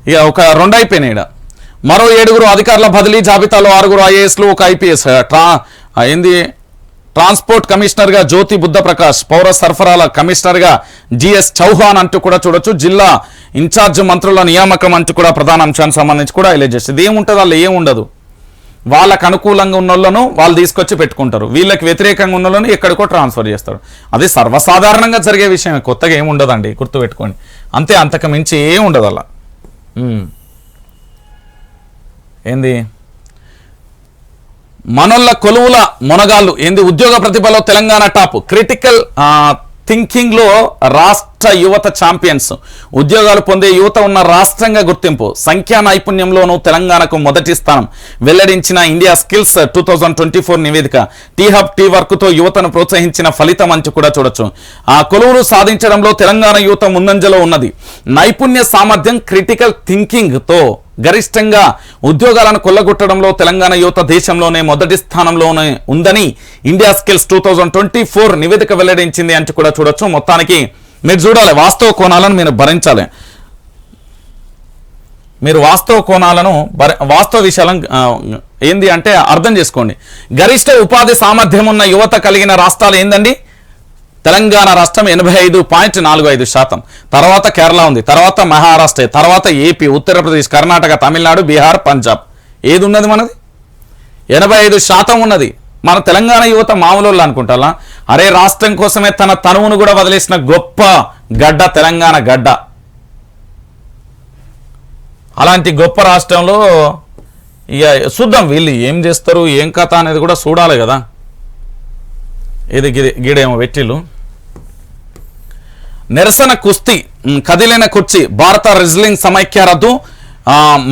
ఇక ఒక 2 అయిపోయినాయి. ఇక్కడ మరో 7 అధికారుల బదిలీ. జాబితాలో 6 IASలు, 1 IPS. ట్రాన్స్పోర్ట్ కమిషనర్గా జ్యోతి బుద్ధప్రకాష్, పౌర సరఫరాల కమిషనర్గా GS చౌహాన్ అంటూ కూడా చూడొచ్చు. జిల్లా ఇన్ఛార్జ్ మంత్రుల నియామకం అంటూ కూడా ప్రధాన అంశానికి సంబంధించి కూడా హైలైట్ చేస్తుంది. ఏముంటుంది వాళ్ళు, ఏముండదు. వాళ్ళకు అనుకూలంగా ఉన్న వాళ్ళను వాళ్ళు తీసుకొచ్చి పెట్టుకుంటారు, వీళ్ళకి వ్యతిరేకంగా ఉన్న వాళ్ళను ఎక్కడికో ట్రాన్స్ఫర్ చేస్తారు. అది సర్వసాధారణంగా జరిగే విషయం, కొత్తగా ఏముండదండి, గుర్తుపెట్టుకోండి. అంతే, అంతకు మించి ఏముండదు అలా. ఏంది మనోళ్ళ కొలువుల మొనగాళ్ళు ఏంది, ఉద్యోగ ప్రతిభలో తెలంగాణ టాప్. క్రిటికల్ థింకింగ్ లో రాష్ట్ర యువత ఛాంపియన్స్. ఉద్యోగాలు పొందే యువత ఉన్న రాష్ట్రంగా గుర్తింపు. సంఖ్యా నైపుణ్యంలోనూ తెలంగాణకు మొదటి స్థానం వెల్లడించిన ఇండియా స్కిల్స్ 2024 నివేదిక. టీహబ్ టీ వర్క్ తో యువతను ప్రోత్సహించిన ఫలితం అంటూ కూడా చూడొచ్చు. ఆ కొలువులు సాధించడంలో తెలంగాణ యువత ముందంజలో ఉన్నది. నైపుణ్య సామర్థ్యం, క్రిటికల్ థింకింగ్ తో గరిష్టంగా ఉద్యోగాలను కొల్లగొట్టడంలో తెలంగాణ యువత దేశంలోనే మొదటి స్థానంలోనే ఉందని ఇండియా స్కిల్స్ 2024 నివేదిక వెల్లడించింది అంటూ కూడా చూడొచ్చు. మొత్తానికి మీరు చూడాలి, వాస్తవ కోణాలను మీరు భరించాలి. మీరు వాస్తవ విషయాలను ఏంది అంటే అర్థం చేసుకోండి. గరిష్ట ఉపాధి సామర్థ్యం ఉన్న యువత కలిగిన రాష్ట్రాలు ఏందండి? తెలంగాణ రాష్ట్రం 85.45%. తర్వాత కేరళ ఉంది, తర్వాత మహారాష్ట్ర, తర్వాత ఏపీ, ఉత్తరప్రదేశ్, కర్ణాటక, తమిళనాడు, బీహార్, పంజాబ్. ఏది ఉన్నది మనది? 85% ఉన్నది. మన తెలంగాణ యువత మామూలు అనుకుంటా. అరే రాష్ట్రం కోసమే తన తనువును కూడా వదిలేసిన గొప్ప గడ్డ తెలంగాణ గడ్డ. అలాంటి గొప్ప రాష్ట్రంలో ఇక చూద్దాం వీళ్ళు ఏం చేస్తారు, ఏం కథ అనేది కూడా చూడాలి కదా. ఇది గీడేమో వెట్టిలు. నిరసన కుస్తీ, కదిలిన కుర్చీ. భారత రెజ్లింగ్ సమైక్య రద్దు.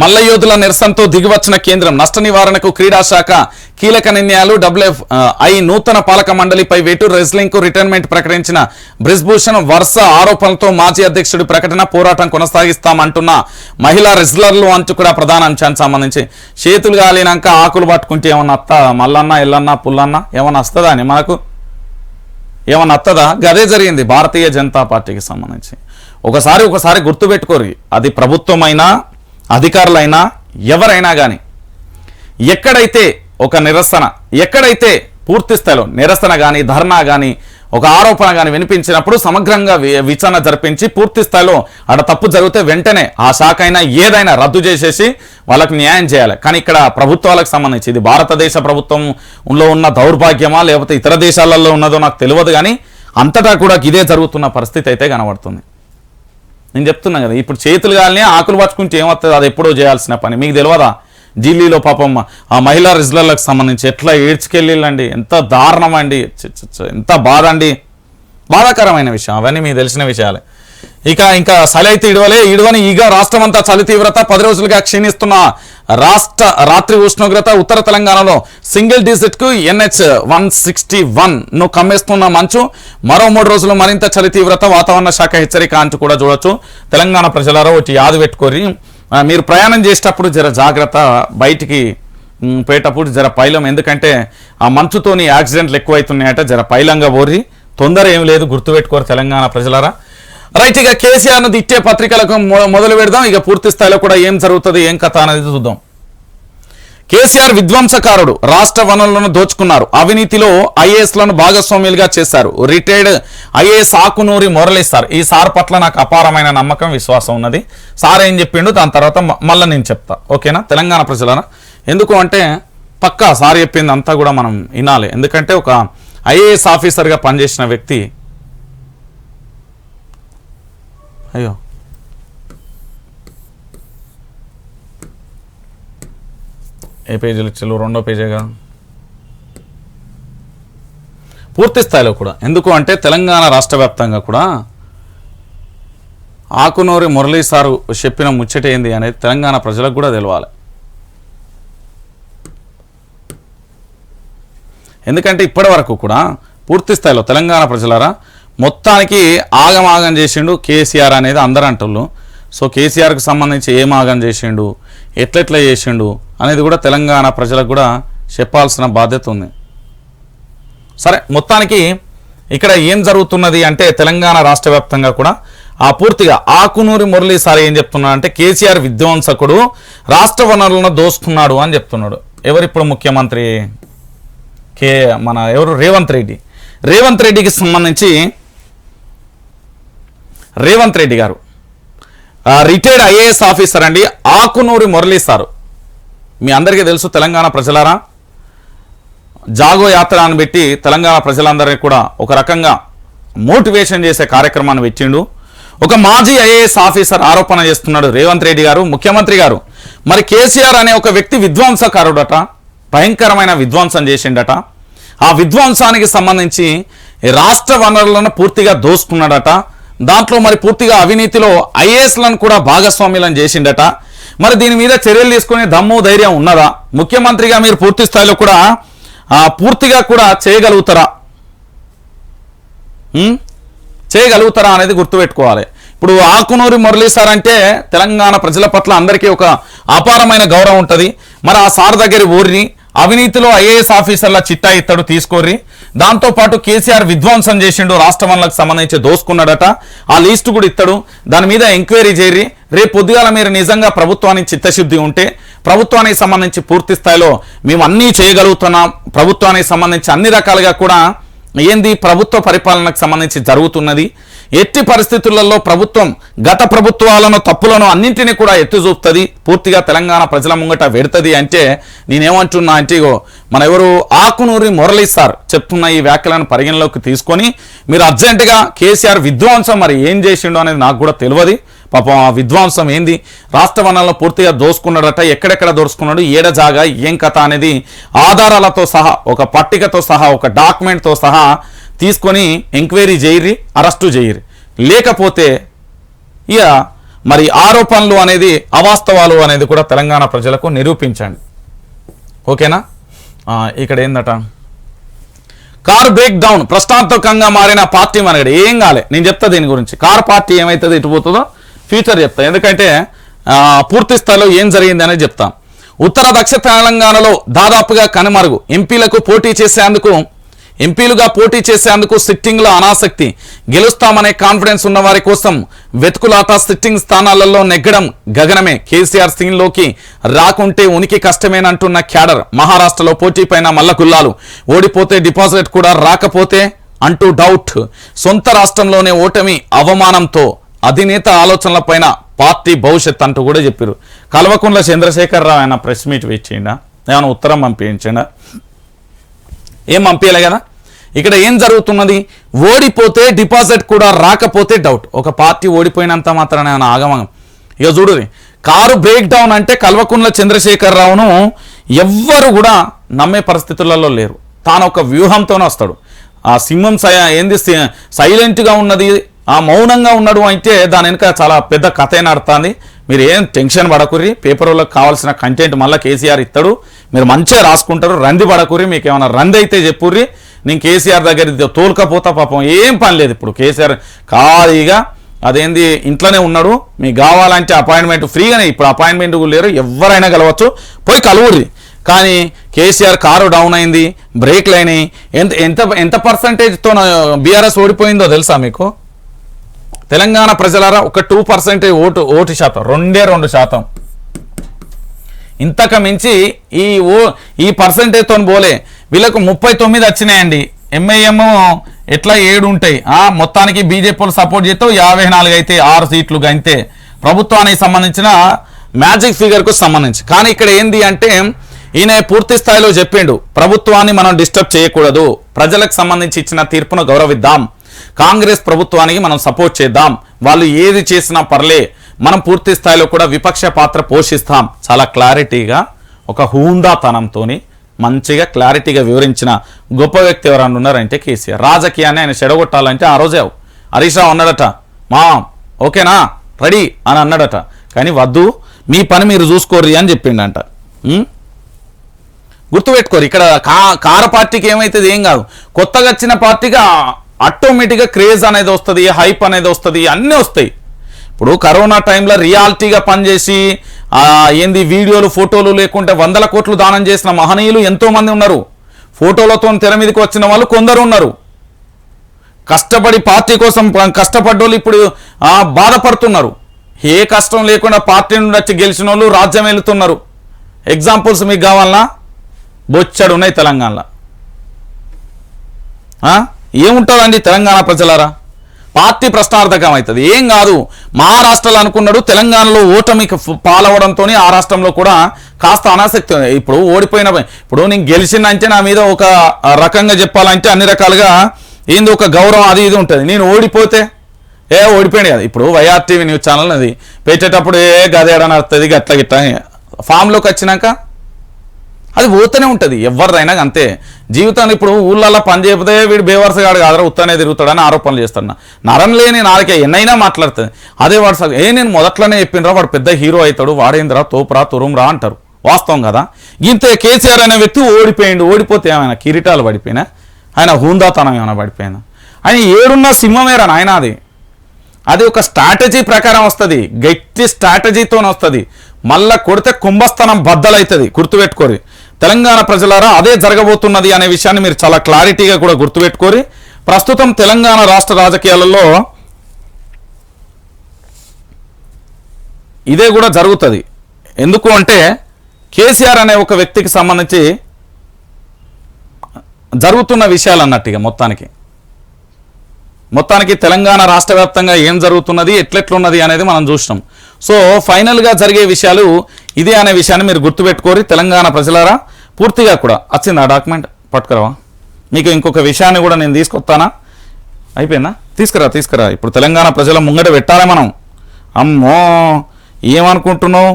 మల్లయోధుల నిరసనతో దిగివచ్చిన కేంద్రం, నష్ట నివారణకు క్రీడా శాఖ కీలక నిర్ణయాలు. WFI నూతన పాలక మండలిపై వేటు, రెజ్లింగ్ కు రిటైర్మెంట్ ప్రకటించిన బ్రిజ్భూషణ్, వరుస ఆరోపణలతో మాజీ అధ్యక్షుడి ప్రకటన, పోరాటం కొనసాగిస్తామంటున్న మహిళా రెజ్లర్లు అంటూ కూడా ప్రధాన అంశానికి సంబంధించి చేతులు గాలినాక ఆకులు పట్టుకుంటే ఏమన్నా అత్త మల్లన్న ఎల్లన్న పుల్లన్న ఏమన్నా వస్తుందా అని మనకు ఏమన్నా వస్తుందా? గదే జరిగింది భారతీయ జనతా పార్టీకి సంబంధించి. ఒకసారి గుర్తుపెట్టుకోరు, అది ప్రభుత్వమైనా అధికారులైనా ఎవరైనా కానీ ఎక్కడైతే ఒక నిరసన, ఎక్కడైతే పూర్తి స్థాయిలో నిరసన కానీ ధర్నా కానీ ఒక ఆరోపణ కానీ వినిపించినప్పుడు సమగ్రంగా విచారణ జరిపించి పూర్తి స్థాయిలో అక్కడ తప్పు జరిగితే వెంటనే ఆ శాఖ అయినా ఏదైనా రద్దు చేసేసి వాళ్ళకి న్యాయం చేయాలి. కానీ ఇక్కడ ప్రభుత్వాలకు సంబంధించి ఇది భారతదేశ ప్రభుత్వంలో ఉన్న దౌర్భాగ్యమా లేకపోతే ఇతర దేశాలలో ఉన్నదో నాకు తెలియదు, కానీ అంతటా కూడా ఇదే జరుగుతున్న పరిస్థితి అయితే కనబడుతుంది. నేను చెప్తున్నా కదా, ఇప్పుడు చేతులు గాలిని ఆకులు పట్టుకుంటే ఏమవుతుంది? అది ఎప్పుడో చేయాల్సిన పని. మీకు తెలియదా? ఢిల్లీలో పాపం ఆ మహిళా రిజ్లర్లకు సంబంధించి ఎట్లా ఏడ్చుకెళ్ళిళ్ళండి, ఎంత దారుణం అండి, ఎంత బాధ అండి, బాధాకరమైన విషయం. అవన్నీ మీకు తెలిసిన విషయాలే. ఇంకా చలి అయితే ఇడవని ఈగ రాష్ట్రం అంతా చలి తీవ్రత 10 రోజులుగా క్షీణిస్తున్న రాత్రి ఉష్ణోగ్రత. ఉత్తర తెలంగాణలో సింగిల్ డిజిట్ కు NH161ను కమ్మేస్తున్న మంచు. మరో 3 రోజులు మరింత చలి తీవ్రత. వాతావరణ శాఖ హెచ్చరిక అంటూ కూడా చూడొచ్చు. తెలంగాణ ప్రజలారో ఒకటి యాది పెట్టుకోరి, మీరు ప్రయాణం చేసేటప్పుడు జర జాగ్రత్త, బయటికి పోయేటప్పుడు జర పైలం, ఎందుకంటే ఆ మంచుతోని యాక్సిడెంట్లు ఎక్కువైతున్నాయట. జర పైలంగా పోరి, తొందర ఏం లేదు, గుర్తుపెట్టుకోరు తెలంగాణ ప్రజలారా. రైట్, ఇక కేసీఆర్ను తిట్టే పత్రికలకు మొదలు పెడదాం. ఇక పూర్తి స్థాయిలో కూడా ఏం జరుగుతుంది, ఏం కథ అనేది చూద్దాం. కేసీఆర్ విధ్వంసకారుడు, రాష్ట్ర వనరులను దోచుకున్నారు, అవినీతిలో ఐఏఎస్లను భాగస్వామ్యులుగా చేశారు. Retired IAS Akunuri Murali sir. ఈ సార్ పట్ల నాకు అపారమైన నమ్మకం, విశ్వాసం ఉన్నది. సార్ ఏం చెప్పిండు దాని తర్వాత మళ్ళీ నేను చెప్తా, ఓకేనా తెలంగాణ ప్రజలనా? ఎందుకు అంటే పక్కా సార్ చెప్పింది అంతా కూడా మనం వినాలి. ఎందుకంటే ఒక ఐఏఎస్ ఆఫీసర్గా పనిచేసిన వ్యక్తి, అయ్యో ఏ పేజీలు ఇచ్చారు? 2వ పేజీగా పూర్తి స్థాయిలో కూడా. ఎందుకు అంటే తెలంగాణ రాష్ట్ర వ్యాప్తంగా కూడా ఆకునూరి మురళీ సారు చెప్పిన ముచ్చట ఏంది అనేది తెలంగాణ ప్రజలకు కూడా తెలవాలి. ఎందుకంటే ఇప్పటి వరకు కూడా పూర్తి స్థాయిలో తెలంగాణ ప్రజలారా మొత్తానికి ఆగమాగం చేసిండు కేసీఆర్ అనేది అందరూ అంటున్నారు. సో కేసీఆర్కి సంబంధించి ఏం ఆగం చేసిండు, ఎట్లెట్లా చేసిండు అనేది కూడా తెలంగాణ ప్రజలకు కూడా చెప్పాల్సిన బాధ్యత ఉంది. సరే, మొత్తానికి ఇక్కడ ఏం జరుగుతున్నది అంటే తెలంగాణ రాష్ట్ర వ్యాప్తంగా కూడా పూర్తిగా ఆకునూరి మురళీ సార్ ఏం చెప్తున్నాడు అంటే కేసీఆర్ విధ్వంసకుడు, రాష్ట్ర వనరులను దోసుకున్నాడు అని చెప్తున్నాడు. ఎవరిప్పుడు ముఖ్యమంత్రి? రేవంత్ రెడ్డికి సంబంధించి రేవంత్ రెడ్డి గారు రిటైర్డ్ ఐఏఎస్ ఆఫీసర్ అండి ఆకునూరి మురళీ సారు. మీ అందరికీ తెలుసు తెలంగాణ ప్రజలారా, జాగో యాత్ర అని పెట్టి తెలంగాణ ప్రజలందరినీ కూడా ఒక రకంగా మోటివేషన్ చేసే కార్యక్రమాన్ని పెట్టిండు. ఒక మాజీ ఐఏఎస్ ఆఫీసర్ ఆరోపణ చేస్తున్నాడు రేవంత్ రెడ్డి గారు, ముఖ్యమంత్రి గారు. మరి కేసీఆర్ అనే ఒక వ్యక్తి విధ్వంసకారుడట, భయంకరమైన విధ్వంసం చేసిండట. ఆ విధ్వంసానికి సంబంధించి రాష్ట్ర వనరులను పూర్తిగా దోసుకున్నాడట. దాంట్లో మరి పూర్తిగా అవినీతిలో ఐఏఎస్లను కూడా భాగస్వామ్యులను చేసిండట. మరి దీని మీద చర్యలు తీసుకునే దమ్ము ధైర్యం ఉన్నదా? ముఖ్యమంత్రిగా మీరు పూర్తి స్థాయిలో కూడా పూర్తిగా కూడా చేయగలుగుతారా అనేది గుర్తుపెట్టుకోవాలి. ఇప్పుడు ఆకునూరి మురళీ సార్ అంటే తెలంగాణ ప్రజల పట్ల అందరికీ ఒక అపారమైన గౌరవం ఉంటుంది. మరి ఆ సార్ దగ్గర ఊర్రి అవినీతిలో ఐఏఎస్ ఆఫీసర్ల చిట్టా ఇస్తాడు, తీసుకోర్రి. దాంతోపాటు కేసీఆర్ విధ్వంసం చేసిండు, రాష్ట్ర వనరులకు సంబంధించి దోసుకున్నాడట, ఆ లిస్టు కూడా ఇస్తాడు. దాని మీద ఎంక్వైరీ చేయరి. రేపు పొద్దుగాల మీరు నిజంగా ప్రభుత్వానికి చిత్తశుద్ధి ఉంటే ప్రభుత్వానికి సంబంధించి పూర్తి స్థాయిలో మేము అన్నీ చేయగలుగుతున్నాం, ప్రభుత్వానికి సంబంధించి అన్ని రకాలుగా కూడా ఏంది ప్రభుత్వ పరిపాలనకు సంబంధించి జరుగుతున్నది. ఎట్టి పరిస్థితులలో ప్రభుత్వం గత ప్రభుత్వాలను తప్పులను అన్నింటినీ కూడా ఎత్తి చూపుతుంది, పూర్తిగా తెలంగాణ ప్రజల ముంగట పెడుతుంది అంటే నేనేమంటున్నా అంటే మన ఎవరు ఆకునూరి మురళీ సార్ చెప్తున్న ఈ వ్యాఖ్యలను పరిగణలోకి తీసుకొని మీరు అర్జెంటుగా కేసీఆర్ విధ్వంసం మరి ఏం చేసిండో అనేది నాకు కూడా తెలియదు. పాపం ఆ విధ్వంసం ఏంది, రాష్ట్ర వనరులను పూర్తిగా దోసుకున్నాడట, ఎక్కడెక్కడ దోసుకున్నాడు, ఏడ జాగా, ఏం కథ అనేది ఆధారాలతో సహా, ఒక పట్టికతో సహా, ఒక డాక్యుమెంట్తో సహా తీసుకొని ఎంక్వైరీ చేయరి, అరెస్టు చేయరి. లేకపోతే ఇక మరి ఆరోపణలు అనేది అవాస్తవాలు అనేది కూడా తెలంగాణ ప్రజలకు నిరూపించండి. ఓకేనా? ఇక్కడ ఏందట, కారు బ్రేక్ డౌన్ ప్రశ్నార్థకంగా మారిన పార్టీ మనగడ ఏం కాలే. నేను చెప్తా దీని గురించి. కారు పార్టీ ఏమైతుంది ఎటు పోతుందో ఫ్యూచర్ చెప్తా, ఎందుకంటే పూర్తి స్థాయిలో ఏం జరిగింది అనేది చెప్తాను. ఉత్తర దక్షిణ తెలంగాణలో దాదాపుగా కనుమరుగు. ఎంపీలుగా పోటీ చేసేందుకు సిట్టింగ్ల అనాసక్తి, గెలుస్తామనే కాన్ఫిడెన్స్ ఉన్న వారి కోసం వెతుకులాట, సిట్టింగ్ స్థానాలలో నెగ్గడం గగనమే. కేసీఆర్ సీన్లోకి రాకుంటే ఉనికి కష్టమేనంటున్న క్యాడర్. మహారాష్ట్రలో పోటీ పైన మల్లగుల్లాలు, ఓడిపోతే డిపాజిట్ కూడా రాకపోతే అంటూ డౌట్. సొంత రాష్ట్రంలోనే ఓటమి అవమానంతో అధినేత ఆలోచనలపైన పార్టీ భవిష్యత్ అంటూ కూడా చెప్పారు. కల్వకుంట్ల చంద్రశేఖరరావు ఆయన ప్రెస్ మీట్ ఇచ్చిండా, ఏమైనా ఉత్తరం పంపించిండా? ఏం పంపించలే కదా. ఇక్కడ ఏం జరుగుతున్నది, ఓడిపోతే డిపాజిట్ కూడా రాకపోతే డౌట్. ఒక పార్టీ ఓడిపోయినంత మాత్రాన ఆయన ఆగమగం. ఇక చూడు, కారు బ్రేక్ డౌన్ అంటే కల్వకుంట్ల చంద్రశేఖరరావును ఎవ్వరు కూడా నమ్మే పరిస్థితులలో లేరు. తాను ఒక వ్యూహంతోనే వస్తాడు. ఆ సింహం ఏంది సైలెంట్గా ఉన్నది, ఆ మౌనంగా ఉన్నాడు అంటే దాని వెనుక చాలా పెద్ద కథ నడుతుంది. మీరు ఏం టెన్షన్ పడకుర్రి, పేపర్లకు కావాల్సిన కంటెంట్ మళ్ళీ కేసీఆర్ ఇస్తాడు, మీరు మంచిగా రాసుకుంటారు. రంది పడకుర్రి, మీకు ఏమైనా రంది అయితే చెప్పుర్రి, నేను కేసీఆర్ దగ్గర తోలుకపోతా. పాపం ఏం పని లేదు ఇప్పుడు. కేసీఆర్ ఖాళీగా అదేంది ఇంట్లోనే ఉన్నాడు. మీకు కావాలంటే అపాయింట్మెంట్ ఫ్రీగానే, ఇప్పుడు అపాయింట్మెంట్ లేరు, ఎవరైనా కలవచ్చు, పోయి కలువుర్రి. కానీ కేసీఆర్ కారు డౌన్ అయింది, బ్రేక్లు అయినాయి. ఎంత పర్సంటేజ్తో బీఆర్ఎస్ ఓడిపోయిందో తెలుసా మీకు? తెలంగాణ ప్రజలారా, ఒక 2% ఓటు శాతం, 2% ఇంతకు మించి ఈ పర్సంటేజ్తో పోలే. వీళ్ళకు 39 వచ్చినాయండి. ఎంఐఎం ఎట్లా 7 ఉంటాయి. మొత్తానికి బీజేపీలు సపోర్ట్ చేస్తే 54 అయితే 6 సీట్లు అయితే ప్రభుత్వానికి సంబంధించిన మ్యాజిక్ ఫిగర్కు సంబంధించి. కానీ ఇక్కడ ఏంది అంటే ఈయన పూర్తి స్థాయిలో చెప్పిండు, ప్రభుత్వాన్ని మనం డిస్టర్బ్ చేయకూడదు, ప్రజలకు సంబంధించి ఇచ్చిన తీర్పును గౌరవిద్దాం, కాంగ్రెస్ ప్రభుత్వానికి మనం సపోర్ట్ చేద్దాం, వాళ్ళు ఏది చేసినా పర్లే, మనం పూర్తి స్థాయిలో కూడా విపక్ష పాత్ర పోషిస్తాం. చాలా క్లారిటీగా ఒక హూందాతనంతో మంచిగా క్లారిటీగా వివరించిన గొప్ప వ్యక్తి ఎవరన్నా ఉన్నారంటే కేసీఆర్. రాజకీయాన్ని ఆయన చెడగొట్టాలంటే ఆ రోజే హరీష్ రావు అన్నాడట, ఓకేనా రెడీ అని అన్నాడట. కానీ వద్దు, మీ పని మీరు చూసుకోర్రి అని చెప్పిండంట. గుర్తుపెట్టుకోరు, ఇక్కడ కార పార్టీకి ఏమైతుంది ఏం కాదు. కొత్తగా వచ్చిన పార్టీగా ఆటోమేటిక్గా క్రేజ్ అనేది వస్తుంది, హైప్ అనేది వస్తుంది, అన్నీ వస్తాయి. ఇప్పుడు కరోనా టైంలో రియాలిటీగా పనిచేసి ఏంది వీడియోలు ఫోటోలు లేకుంటే 100 కోట్లు దానం చేసిన మహనీయులు ఎంతోమంది ఉన్నారు. ఫోటోలతో తెర మీదకి వచ్చిన వాళ్ళు కొందరు ఉన్నారు. కష్టపడి పార్టీ కోసం కష్టపడ్డోళ్ళు ఇప్పుడు బాధపడుతున్నారు. ఏ కష్టం లేకుండా పార్టీ నుండి వచ్చి గెలిచిన వాళ్ళు రాజ్యం వెళుతున్నారు. ఎగ్జాంపుల్స్ మీకు కావాలన్నా బొచ్చడు ఉన్నాయి తెలంగాణలో. ఏముంటుందండి తెలంగాణ ప్రజలారా, పార్టీ ప్రశ్నార్థకం అవుతుంది. ఏం కాదు, మహారాష్ట్రలో అనుకున్నాడు, తెలంగాణలో ఓటమికి పాలవడంతో ఆ రాష్ట్రంలో కూడా కాస్త అనాసక్తి. ఇప్పుడు ఓడిపోయిన, ఇప్పుడు నేను గెలిచిందంటే నా మీద ఒక రకంగా చెప్పాలంటే అన్ని రకాలుగా ఏంది ఒక గౌరవం అది ఇది ఉంటుంది. నేను ఓడిపోతే ఓడిపోయింది కదా. ఇప్పుడు వైఆర్టీవీ న్యూస్ ఛానల్ అది పెట్టేటప్పుడు గదేడని వస్తుంది, గట్ల గిట్ల ఫామ్లోకి వచ్చినాక అది పోతూనే ఉంటుంది. ఎవరిదైనా అంతే జీవితాన్ని. ఇప్పుడు ఊళ్ళల్లో పని చేయకపోతే వీడు బేవర్సగాడు కాదరా ఉత్తనే తిరుగుతాడని ఆరోపణలు చేస్తున్నా. నరం లేని నాలుకే ఎన్నైనా మాట్లాడుతుంది. అదే వాడు నేను మొదట్లోనే చెప్పినరా వాడు పెద్ద హీరో అవుతాడు, వాడేంద్రా తోపురా తురుంరా అంటారు. వాస్తవం కదా. ఇంతే కేసీఆర్ అనే వ్యక్తి ఓడిపోయిండు. ఓడిపోతే ఏమైనా కిరీటాలు పడిపోయినా, ఆయన హూందాతనం ఏమైనా పడిపోయినా, ఆయన ఏడున్న సింహమేరా నాయన. అది ఒక స్ట్రాటజీ ప్రకారం వస్తుంది, గట్టి స్ట్రాటజీతో వస్తుంది. మళ్ళా కొడితే కుంభస్థానం బద్దలవుతుంది. గుర్తుపెట్టుకోరి తెలంగాణ ప్రజలారా, అదే జరగబోతున్నది అనే విషయాన్ని మీరు చాలా క్లారిటీగా కూడా గుర్తుపెట్టుకోరి. ప్రస్తుతం తెలంగాణ రాష్ట్ర రాజకీయాలలో ఇదే కూడా జరుగుతుంది. ఎందుకు అంటే కేసీఆర్ అనే ఒక వ్యక్తికి సంబంధించి జరుగుతున్న విషయాలు అన్నట్టుగా మొత్తానికి తెలంగాణ రాష్ట్ర వ్యాప్తంగా ఏం జరుగుతున్నది, ఎట్లెట్లున్నది అనేది మనం చూసినాం. సో ఫైనల్గా జరిగే విషయాలు ఇదే అనే విషయాన్ని మీరు గుర్తుపెట్టుకోరి తెలంగాణ ప్రజలారా. పూర్తిగా కూడా వచ్చింది ఆ డాక్యుమెంట్ పట్టుకురావా. మీకు ఇంకొక విషయాన్ని కూడా నేను తీసుకొస్తానా? అయిపోయిందా? తీసుకురా. ఇప్పుడు తెలంగాణ ప్రజల ముంగట పెట్టాలి మనం. అమ్మో ఏమనుకుంటున్నావు,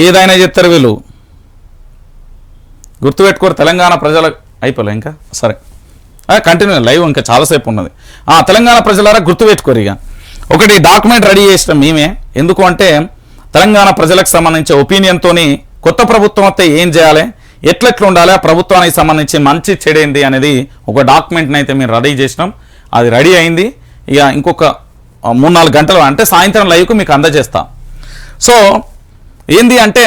ఏదైనా చెప్తారు వీళ్ళు. గుర్తుపెట్టుకోరు తెలంగాణ ప్రజల. అయిపోలే ఇంకా, సరే కంటిన్యూ లైవ్ ఇంకా చాలాసేపు ఉన్నది. తెలంగాణ ప్రజలారా గుర్తుపెట్టుకోరు. ఇక ఒకటి డాక్యుమెంట్ రెడీ చేసిన మేమే. ఎందుకు అంటే తెలంగాణ ప్రజలకు సంబంధించి ఒపీనియన్తోని కొత్త ప్రభుత్వం వస్తే ఏం చేయాలి, ఎట్లెట్లు ఉండాలి, ఆ ప్రభుత్వానికి సంబంధించి మంచి చెడేంది అనేది ఒక డాక్యుమెంట్ని అయితే మేము రెడీ చేసినాం. అది రెడీ అయింది. ఇక ఇంకొక 3-4 గంటలు అంటే సాయంత్రం లైవ్కు మీకు అందజేస్తాం. సో ఏంది అంటే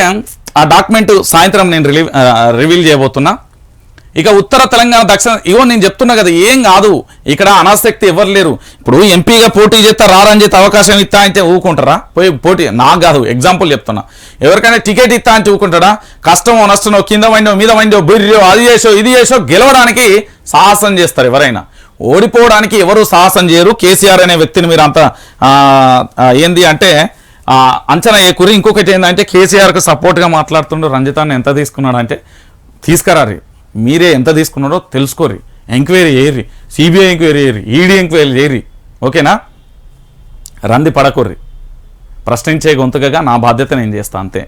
ఆ డాక్యుమెంట్ సాయంత్రం నేను రివీల్ చేయబోతున్నా. ఇక ఉత్తర తెలంగాణ దక్షిణ నేను చెప్తున్నా కదా, ఏం కాదు ఇక్కడ అనాసక్తి ఎవరు లేరు. ఇప్పుడు ఎంపీగా పోటీ చేస్తా రారని చేస్తే అవకాశం ఇస్తా అంటే ఊకుంటారా? పోయి పోటీ నాకు కాదు, ఎగ్జాంపుల్ చెప్తున్నా. ఎవరికైనా టికెట్ ఇస్తా అంటే ఊకుంటాడా? కష్టమో నష్టమో కింద వండో మీద వండో బిర్రో అది చేసో ఇది చేసో గెలవడానికి సాహసం చేస్తారు ఎవరైనా. ఓడిపోవడానికి ఎవరు సాహసం చేయరు. కేసీఆర్ అనే వ్యక్తిని మీరు అంత ఏంది అంటే అంచనా ఏకూరి. ఇంకొకటి ఏంటంటే కేసీఆర్కి సపోర్ట్గా మాట్లాడుతుండ్రు. రంజితాన్ని ఎంత తీసుకున్నాడు అంటే తీసుకురారి, మీరే ఎంత తీసుకున్నాడో తెలుసుకోరి, ఎంక్వైరీ చేయర్రి, సిబిఐ ఎంక్వైరీ చేయర్రి, ఈడీ ఎంక్వైరీ చేయర్రి. ఓకేనా? రంది పడకుర్రి. ప్రశ్నించే గొంతుకగా నా బాధ్యత నేను చేస్తా అంతే.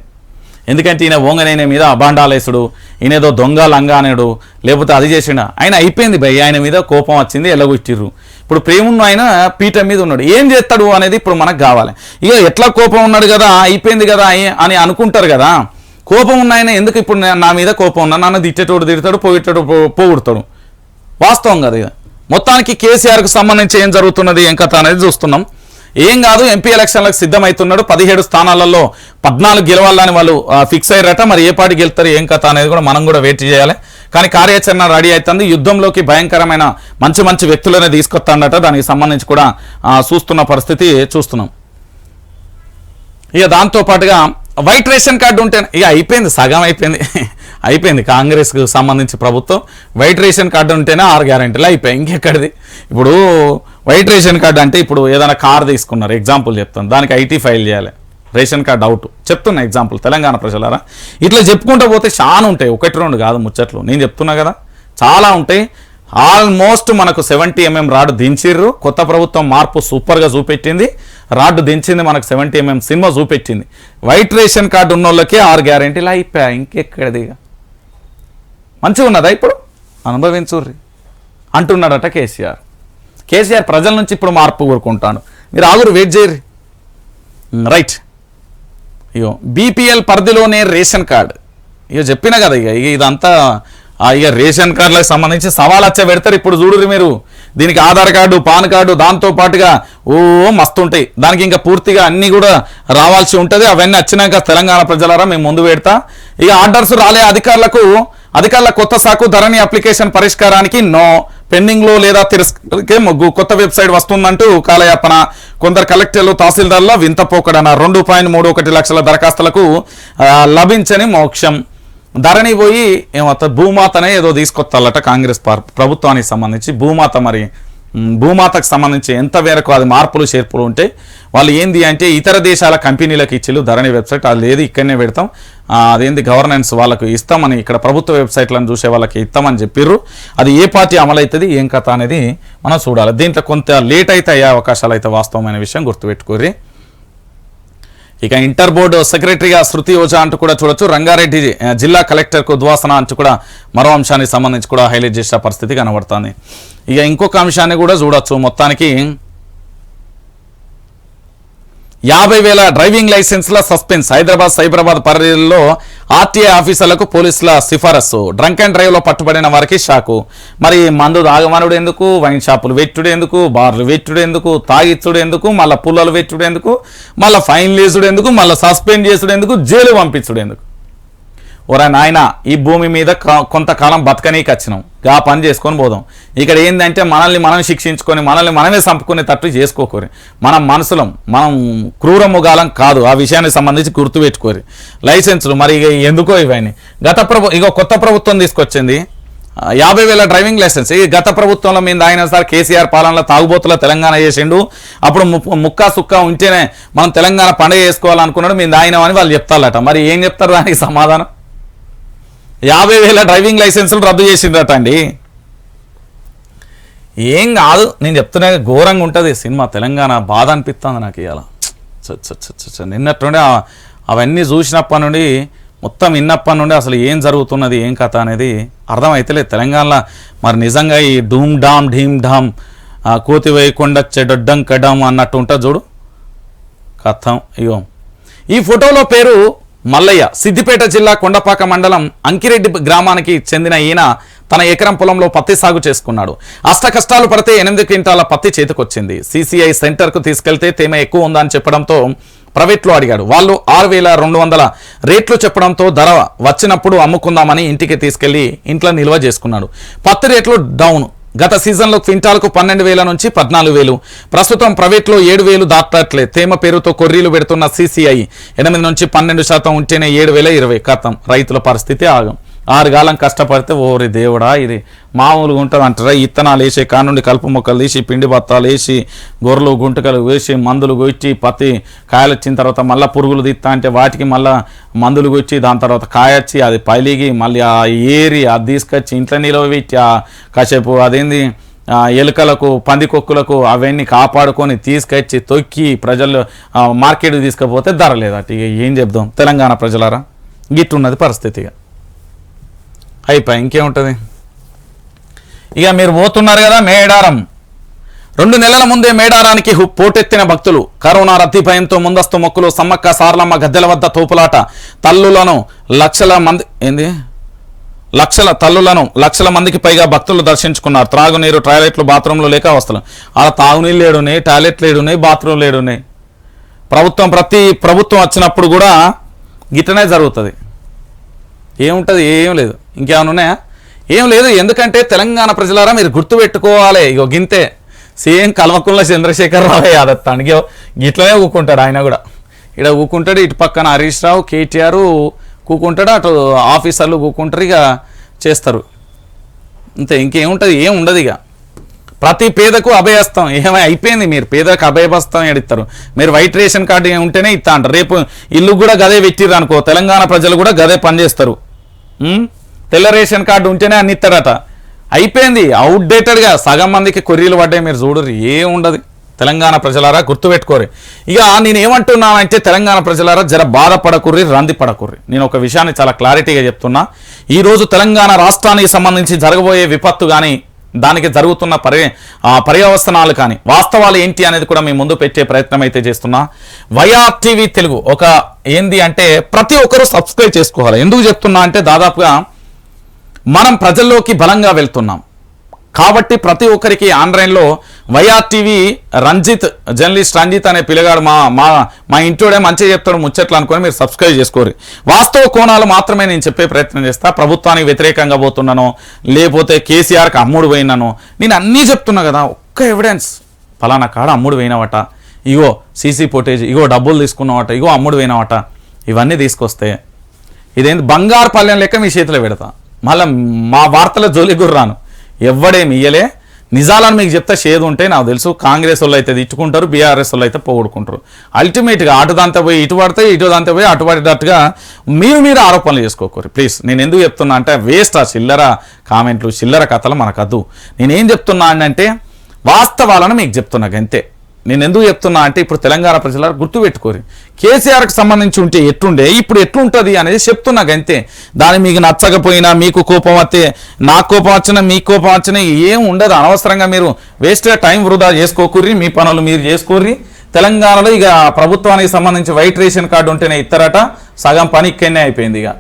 ఎందుకంటే ఈయన ఓంగనైన మీద అబాండాలేసుడు, ఈయనేదో దొంగ లంగానేడు లేకపోతే అది చేసిండ, ఆయన అయిపోయింది భయ్. ఆయన మీద కోపం వచ్చింది, ఎల్లగొచ్చిర్రు. ఇప్పుడు ప్రేమున్న ఆయన పీఠం మీద ఉన్నాడు, ఏం చేస్తాడు అనేది ఇప్పుడు మనకు కావాలి. ఇక ఎట్లా కోపం ఉన్నాడు కదా, అయిపోయింది కదా అని అనుకుంటారు కదా. కోపం ఉన్న ఆయన ఎందుకు ఇప్పుడు నా మీద కోపం ఉన్నా, నన్ను తిట్టేటోడు తిడతాడు, పోయేటోడు పోగొడతాడు. వాస్తవం కదా. ఇక మొత్తానికి కేసీఆర్కు సంబంధించి ఏం జరుగుతున్నది ఏం కథ అనేది చూస్తున్నాం. ఏం కాదు, ఎంపీ ఎలక్షన్లకు సిద్ధమవుతున్నాడు. 17 స్థానాలలో 14 గెలవాలని వాళ్ళు ఫిక్స్ అయ్యారట. మరి ఏ పార్టీ గెలుస్తారు ఏం కథ అనేది కూడా మనం కూడా వెయిట్ చేయాలి. కానీ కార్యాచరణ రెడీ అవుతుంది. యుద్ధంలోకి భయంకరమైన మంచి మంచి వ్యక్తులనే తీసుకొస్తాడట. దానికి సంబంధించి కూడా చూస్తున్న పరిస్థితి చూస్తున్నాం. ఇక దాంతోపాటుగా వైట్ రేషన్ కార్డు ఉంటే ఇక అయిపోయింది, సగం అయిపోయింది కాంగ్రెస్కు సంబంధించి ప్రభుత్వం. వైట్ రేషన్ కార్డు ఉంటేనే 6 గ్యారెంటీలు అయిపోయాయి. ఇంకెక్కడిది ఇప్పుడు వైట్ రేషన్ కార్డు అంటే ఇప్పుడు ఏదైనా కార్ తీసుకున్నారు, ఎగ్జాంపుల్ చెప్తాను, దానికి ఐటీ ఫైల్ చేయాలి, రేషన్ కార్డు అవుట్ చెప్తున్నా ఎగ్జాంపుల్. తెలంగాణ ప్రజలారా ఇట్లా చెప్పుకుంటూ పోతే చాలా ఉంటాయి, 1-2 కాదు ముచ్చట్లు. నేను చెప్తున్నా కదా చాలా ఉంటాయి. ఆల్మోస్ట్ మనకు 70 mm రాడ్ దించిర్రు. కొత్త ప్రభుత్వం మార్పు సూపర్గా చూపెట్టింది. రాడ్ దించింది, మనకు 70 mm సినిమా చూపెట్టింది. వైట్ రేషన్ కార్డు ఉన్న వాళ్ళకి 6 గ్యారెంటీలు అయిపోయాయి. ఇంకెక్కడిది మంచిగా ఉన్నదా ఇప్పుడు అనుభవించుర్రి అంటున్నాడట కేసీఆర్. ప్రజల నుంచి ఇప్పుడు మార్పు కోరుకుంటాను. మీరు ఆగురు, వెయిట్ చేయర్రి. రైట్. ఇగో బీపీఎల్ పరిధిలోనే రేషన్ కార్డు. ఇక చెప్పినా కదా, ఇక ఇదంతా ఇక రేషన్ కార్డులకు సంబంధించి సవాలచ్చ పెడతారు. ఇప్పుడు చూడుర్రి మీరు, దీనికి ఆధార్ కార్డు, పాన్ కార్డు, దాంతో పాటుగా మస్తు ఉంటాయి. దానికి ఇంకా పూర్తిగా అన్నీ కూడా రావాల్సి ఉంటుంది. అవన్నీ వచ్చినాక తెలంగాణ ప్రజలారా మేము ముందు పెడతా. ఇక ఆర్డర్స్ రాలే అధికారుల కొత్త సాకు ధరణి అప్లికేషన్ పరిష్కారానికి నో పెండింగ్లో లేదా తిరస్కరణకే మొగ్గు. కొత్త వెబ్సైట్ వస్తుందంటూ కాలయాపన. కొందరు కలెక్టర్లు తహసీల్దార్ల వింతపోకడన. 2.31 లక్షల దరఖాస్తులకు లభించని మోక్షం. ధరణి పోయి భూమాతనే ఏదో తీసుకొస్తాలట కాంగ్రెస్ ప్రభుత్వానికి సంబంధించి. భూమాత మరి భూమాతకు సంబంధించి ఎంత మేరకు అది మార్పులు చేర్పులు ఉంటాయి. వాళ్ళు ఏంది అంటే ఇతర దేశాల కంపెనీలకు ఇచ్చిళ్ళు ధరణి వెబ్సైట్, అది లేదు ఇక్కడనే పెడతాం, అదేంది గవర్నెన్స్ వాళ్ళకు ఇస్తామని, ఇక్కడ ప్రభుత్వ వెబ్సైట్లను చూసే వాళ్ళకి ఇస్తామని చెప్పిర్రు. అది ఏ పార్టీ అమలవుతుంది ఏం కథ అనేది మనం చూడాలి. దీంట్లో కొంత లేట్ అయితే అయ్యే అవకాశాలు అయితే వాస్తవమైన విషయం గుర్తుపెట్టుకోర్రి. ఇక ఇంటర్ బోర్డు సెక్రటరీగా శృతి ఓజా అంటూ కూడా చూడొచ్చు. రంగారెడ్డి జిల్లా కలెక్టర్కు ఉద్వాసన అంటూ కూడా మరో అంశానికి సంబంధించి కూడా హైలైట్ చేసే పరిస్థితి కనబడుతుంది. ఇక ఇంకొక అంశాన్ని కూడా చూడొచ్చు. మొత్తానికి 50,000 డ్రైవింగ్ లైసెన్స్ల సస్పెన్స్. హైదరాబాద్ సైబరాబాద్ పరిధిలో ఆర్టీఐ ఆఫీసర్లకు పోలీసుల సిఫారసు. డ్రంక్ అండ్ డ్రైవ్లో పట్టుబడిన వారికి షాకు. మరి మందు తాగమనుడు ఎందుకు, వైన్ షాపులు వెట్టుడు ఎందుకు, బార్లు వెట్టుడు ఎందుకు, తాగిచ్చుడు ఎందుకు, మళ్ళీ పుల్లలు వెట్టుడు ఎందుకు, మళ్ళీ ఫైన్ వేసుడు ఎందుకు, మళ్ళీ సస్పెండ్ చేసుడు ఎందుకు, జైలు పంపించుడు ఎందుకు? ఓరా నాయన, ఈ భూమి మీద కొంతకాలం బతకనీకి వచ్చినాం, గా పని చేసుకొని పోదాం. ఇక్కడ ఏంటంటే మనల్ని మనం శిక్షించుకొని మనల్ని మనమే చంపుకునే తట్టు చేసుకోకూరి. మనం మనుషులం, మనం క్రూరముగాలం కాదు. ఆ విషయానికి సంబంధించి గుర్తుపెట్టుకోరి. లైసెన్సులు మరి ఎందుకో ఇవన్నీ కొత్త ప్రభుత్వం తీసుకొచ్చింది 50,000 డ్రైవింగ్ లైసెన్స్. ఈ గత ప్రభుత్వంలో మీద ఆయన సార్ కేసీఆర్ పాలనలో తాగుబోతుల తెలంగాణ చేసిండు. అప్పుడు ముక్కా సుక్కా ఉంటేనే మనం తెలంగాణ పండుగ చేసుకోవాలనుకున్నాడు, మేము దాయినామని వాళ్ళు చెప్తారట. మరి ఏం చెప్తారు దానికి సమాధానం? 50,000 డ్రైవింగ్ లైసెన్సులు రద్దు చేసిండ్రట అండి. ఏం కాదు, నేను చెప్తున్నా, ఘోరంగా ఉంటుంది సినిమా. తెలంగాణ బాధ అనిపిస్తుంది నాకు ఇవాళ. నిన్నటి నుండి అవన్నీ చూసినప్పటి నుండి మొత్తం విన్నప్పటి నుండి అసలు ఏం జరుగుతున్నది ఏం కథ అనేది అర్థమైతలేదు తెలంగాణలో. మరి నిజంగా ఈ ఢూమ్ ఢామ్ కోతి వేయకుండా చెడ్డం కడం అన్నట్టు ఉంటుంది చూడు కథం. ఇగో ఈ ఫోటోలో పేరు మల్లయ్య, సిద్దిపేట జిల్లా కొండపాక మండలం అంకిరెడ్డి గ్రామానికి చెందిన ఈయన తన ఎకరం పొలంలో పత్తి సాగు చేసుకున్నాడు. అష్ట కష్టాలు పడితే 8 క్వింటాల పత్తి చేతికొచ్చింది. CCI సెంటర్కు తీసుకెళ్తే తేమ ఎక్కువ ఉందని చెప్పడంతో ప్రైవేట్లో అడిగాడు. వాళ్ళు 6,200 రేట్లు చెప్పడంతో ధర వచ్చినప్పుడు అమ్ముకుందామని ఇంటికి తీసుకెళ్లి ఇంట్లో నిల్వ చేసుకున్నాడు. పత్తి రేట్లు డౌన్. గత సీజన్లో క్వింటాల్కు 12,000 నుంచి 14,000, ప్రస్తుతం ప్రైవేట్లో 7,000 దాటట్లే. తేమ పేరుతో కొర్రీలు పెడుతున్న CCI 8 నుంచి 12% ఉంటేనే 7,020 కథం. రైతుల పరిస్థితి ఆగం. 6 కాలం కష్టపడితే ఓరి దేవుడా ఇది మామూలుగా ఉంటుంది అంటారా? ఇత్తనాలు వేసి కానుండి కలుపు మొక్కలు తీసి పిండి బత్తాలు వేసి గొర్రెలు గుంటకలు వేసి మందులు కొచ్చి పత్తి కాయలు వచ్చిన తర్వాత మళ్ళీ పురుగులు తీస్తా అంటే వాటికి మళ్ళీ మందులు కొచ్చి దాని తర్వాత కాయ వచ్చి అది పలిగి మళ్ళీ ఆ ఏరి అది తీసుకొచ్చి ఇంట్లో నిలవ పెట్టి కాసేపు అదేంది ఎలుకలకు పందికొక్కులకు అవన్నీ కాపాడుకొని తీసుకొచ్చి తొక్కి ప్రజలు మార్కెట్కి తీసుకపోతే ధర లేదట. ఇక ఏం చెప్దాం తెలంగాణ ప్రజలారా, గిట్టున్నది పరిస్థితిగా అయిపోయి ఇంకేముంటుంది. ఇక మీరు పోతున్నారు కదా మేడారం. 2 నెలల ముందే మేడారానికి పోటెత్తిన భక్తులు. కరోనా రద్దీ భయంతో ముందస్తు మొక్కులు. సమ్మక్క సారలమ్మ గద్దెల వద్ద తోపులాట. తల్లులను లక్షల మందికి పైగా భక్తులు దర్శించుకున్నారు. త్రాగునీరు, టాయిలెట్లు, బాత్రూంలు లేక అవస్థలు. అలా తాగునీళ్ళు ఏడున్నాయి, టాయిలెట్లు ఏడున్నాయి, బాత్రూంలు ఏడున్నాయి. ప్రతి ప్రభుత్వం వచ్చినప్పుడు కూడా గిట్టనే జరుగుతుంది. ఏముంటుంది? ఏం లేదు. ఇంకేమైనా ఉన్నాయా? ఏం లేదు. ఎందుకంటే తెలంగాణ ప్రజలారా మీరు గుర్తుపెట్టుకోవాలి. ఇగో గింతే సేమ్ కల్వకుంట్ల చంద్రశేఖరరావు యాదత్తానికి గిట్లనే ఊకుంటాడు. ఆయన కూడా ఇక్కడ ఊకుంటాడు. ఇటు పక్కన హరీష్ రావు, కేటీఆర్ కూకుంటాడు, అటు ఆఫీసర్లు కూకుంటారు. ఇక చేస్తారు అంతే. ఇంకేముంటుంది? ఏం ఉండదు. ఇక ప్రతి పేదకు అభయహస్తం ఏమై అయిపోయింది. మీరు పేదకు అభయహస్తం ఎడిస్తారు. మీరు వైట్ రేషన్ కార్డు ఉంటేనే ఇస్తా అంటారు. రేపు ఇల్లు కూడా గదే పెట్టిర్రు అనుకో, తెలంగాణ ప్రజలు కూడా గదే పనిచేస్తారు. తెల్ల రేషన్ కార్డు ఉంటేనే అన్ని ఇస్తారట. అయిపోయింది. అవుట్డేటెడ్గా సగం మందికి కొర్రీలు పడ్డాయి. మీరు చూడరు. ఏం ఉండదు. తెలంగాణ ప్రజలారా గుర్తుపెట్టుకోరు. ఇక నేను ఏమంటున్నానంటే తెలంగాణ ప్రజలారా జర బాధపడకుర్రి, రంది పడకుర్రి. నేను ఒక విషయాన్ని చాలా క్లారిటీగా చెప్తున్నా. ఈరోజు తెలంగాణ రాష్ట్రానికి సంబంధించి జరగబోయే విపత్తు కానీ దానికి జరుగుతున్న పర్యవసనాలు కానీ వాస్తవాలు ఏంటి అనేది కూడా మీ ముందు పెట్టే ప్రయత్నం అయితే చేస్తున్నా. వైఆర్టీవీ తెలుగు ఒక ఏంది అంటే ప్రతి ఒక్కరూ సబ్స్క్రైబ్ చేసుకోవాలి. ఎందుకు చెప్తున్నా అంటే దాదాపుగా మనం ప్రజల్లోకి బలంగా వెళ్తున్నాం కాబట్టి ప్రతి ఒక్కరికి ఆన్లైన్లో వైఆర్టీవీ రంజిత్, జర్నలిస్ట్ రంజిత్ అనే పిల్లగాడు మా ఇంటోడే మంచిగా చెప్తాడు ముచ్చట్లు అనుకొని మీరు సబ్స్క్రైబ్ చేసుకోరు. వాస్తవ కోణాలు మాత్రమే నేను చెప్పే ప్రయత్నం చేస్తా. ప్రభుత్వానికి వ్యతిరేకంగా పోతున్నానో లేకపోతే కేసీఆర్కి అమ్ముడు పోయినానో నేను అన్నీ చెప్తున్నా కదా. ఒక్క ఎవిడెన్స్ ఫలానా కాడ అమ్ముడు పోయినావట, ఇగో సీసీ ఫుటేజ్, ఇగో డబ్బులు తీసుకున్నావట, ఇగో అమ్ముడు పోయినావట, ఇవన్నీ తీసుకొస్తే ఇదేంటి బంగారు పల్లెం లెక్క మీ చేతిలో పెడతా. మళ్ళీ మా వార్తల జోలి గుర్రాను ఎవ్వడేమి ఇయ్యలే. నిజాలను మీకు చెప్తే షేదు ఉంటే నాకు తెలుసు. కాంగ్రెస్ వాళ్ళు అయితే తిట్టుకుంటారు, బీఆర్ఎస్ వాళ్ళు అయితే పోగొడుకుంటారు. అల్టిమేట్గా అటు దాంతో పోయి ఇటు పడితే, ఇటు దాంతో పోయి అటు పడేటట్టుగా మీరు ఆరోపణలు చేసుకోకూరు ప్లీజ్. నేను ఎందుకు చెప్తున్నా అంటే వేస్ట్ ఆ చిల్లర కామెంట్లు, చిల్లర కథలు మనకద్దు. నేనేం చెప్తున్నా అంటే వాస్తవాలను మీకు చెప్తున్నా అంతే. నేను ఎందుకు చెప్తున్నా అంటే ఇప్పుడు తెలంగాణ ప్రజలు గుర్తుపెట్టుకోరు. కేసీఆర్కి సంబంధించి ఉంటే ఎట్లుండే ఇప్పుడు ఎట్లుంటుంది అనేది చెప్తున్నా అంతే. దాన్ని మీకు నచ్చకపోయినా, మీకు కోపం వస్తే, నాకు కోపం వచ్చినా, మీకు కోపం వచ్చినా ఏం ఉండదు. అనవసరంగా మీరు వేస్ట్గా టైం వృధా చేసుకోకూర్రి. మీ పనులు మీరు చేసుకోర్రి. తెలంగాణలో ఇక ప్రభుత్వానికి సంబంధించి వైట్ రేషన్ కార్డు ఉంటేనే ఇస్తారట. సగం పని ఇక్కడనే అయిపోయింది. ఇక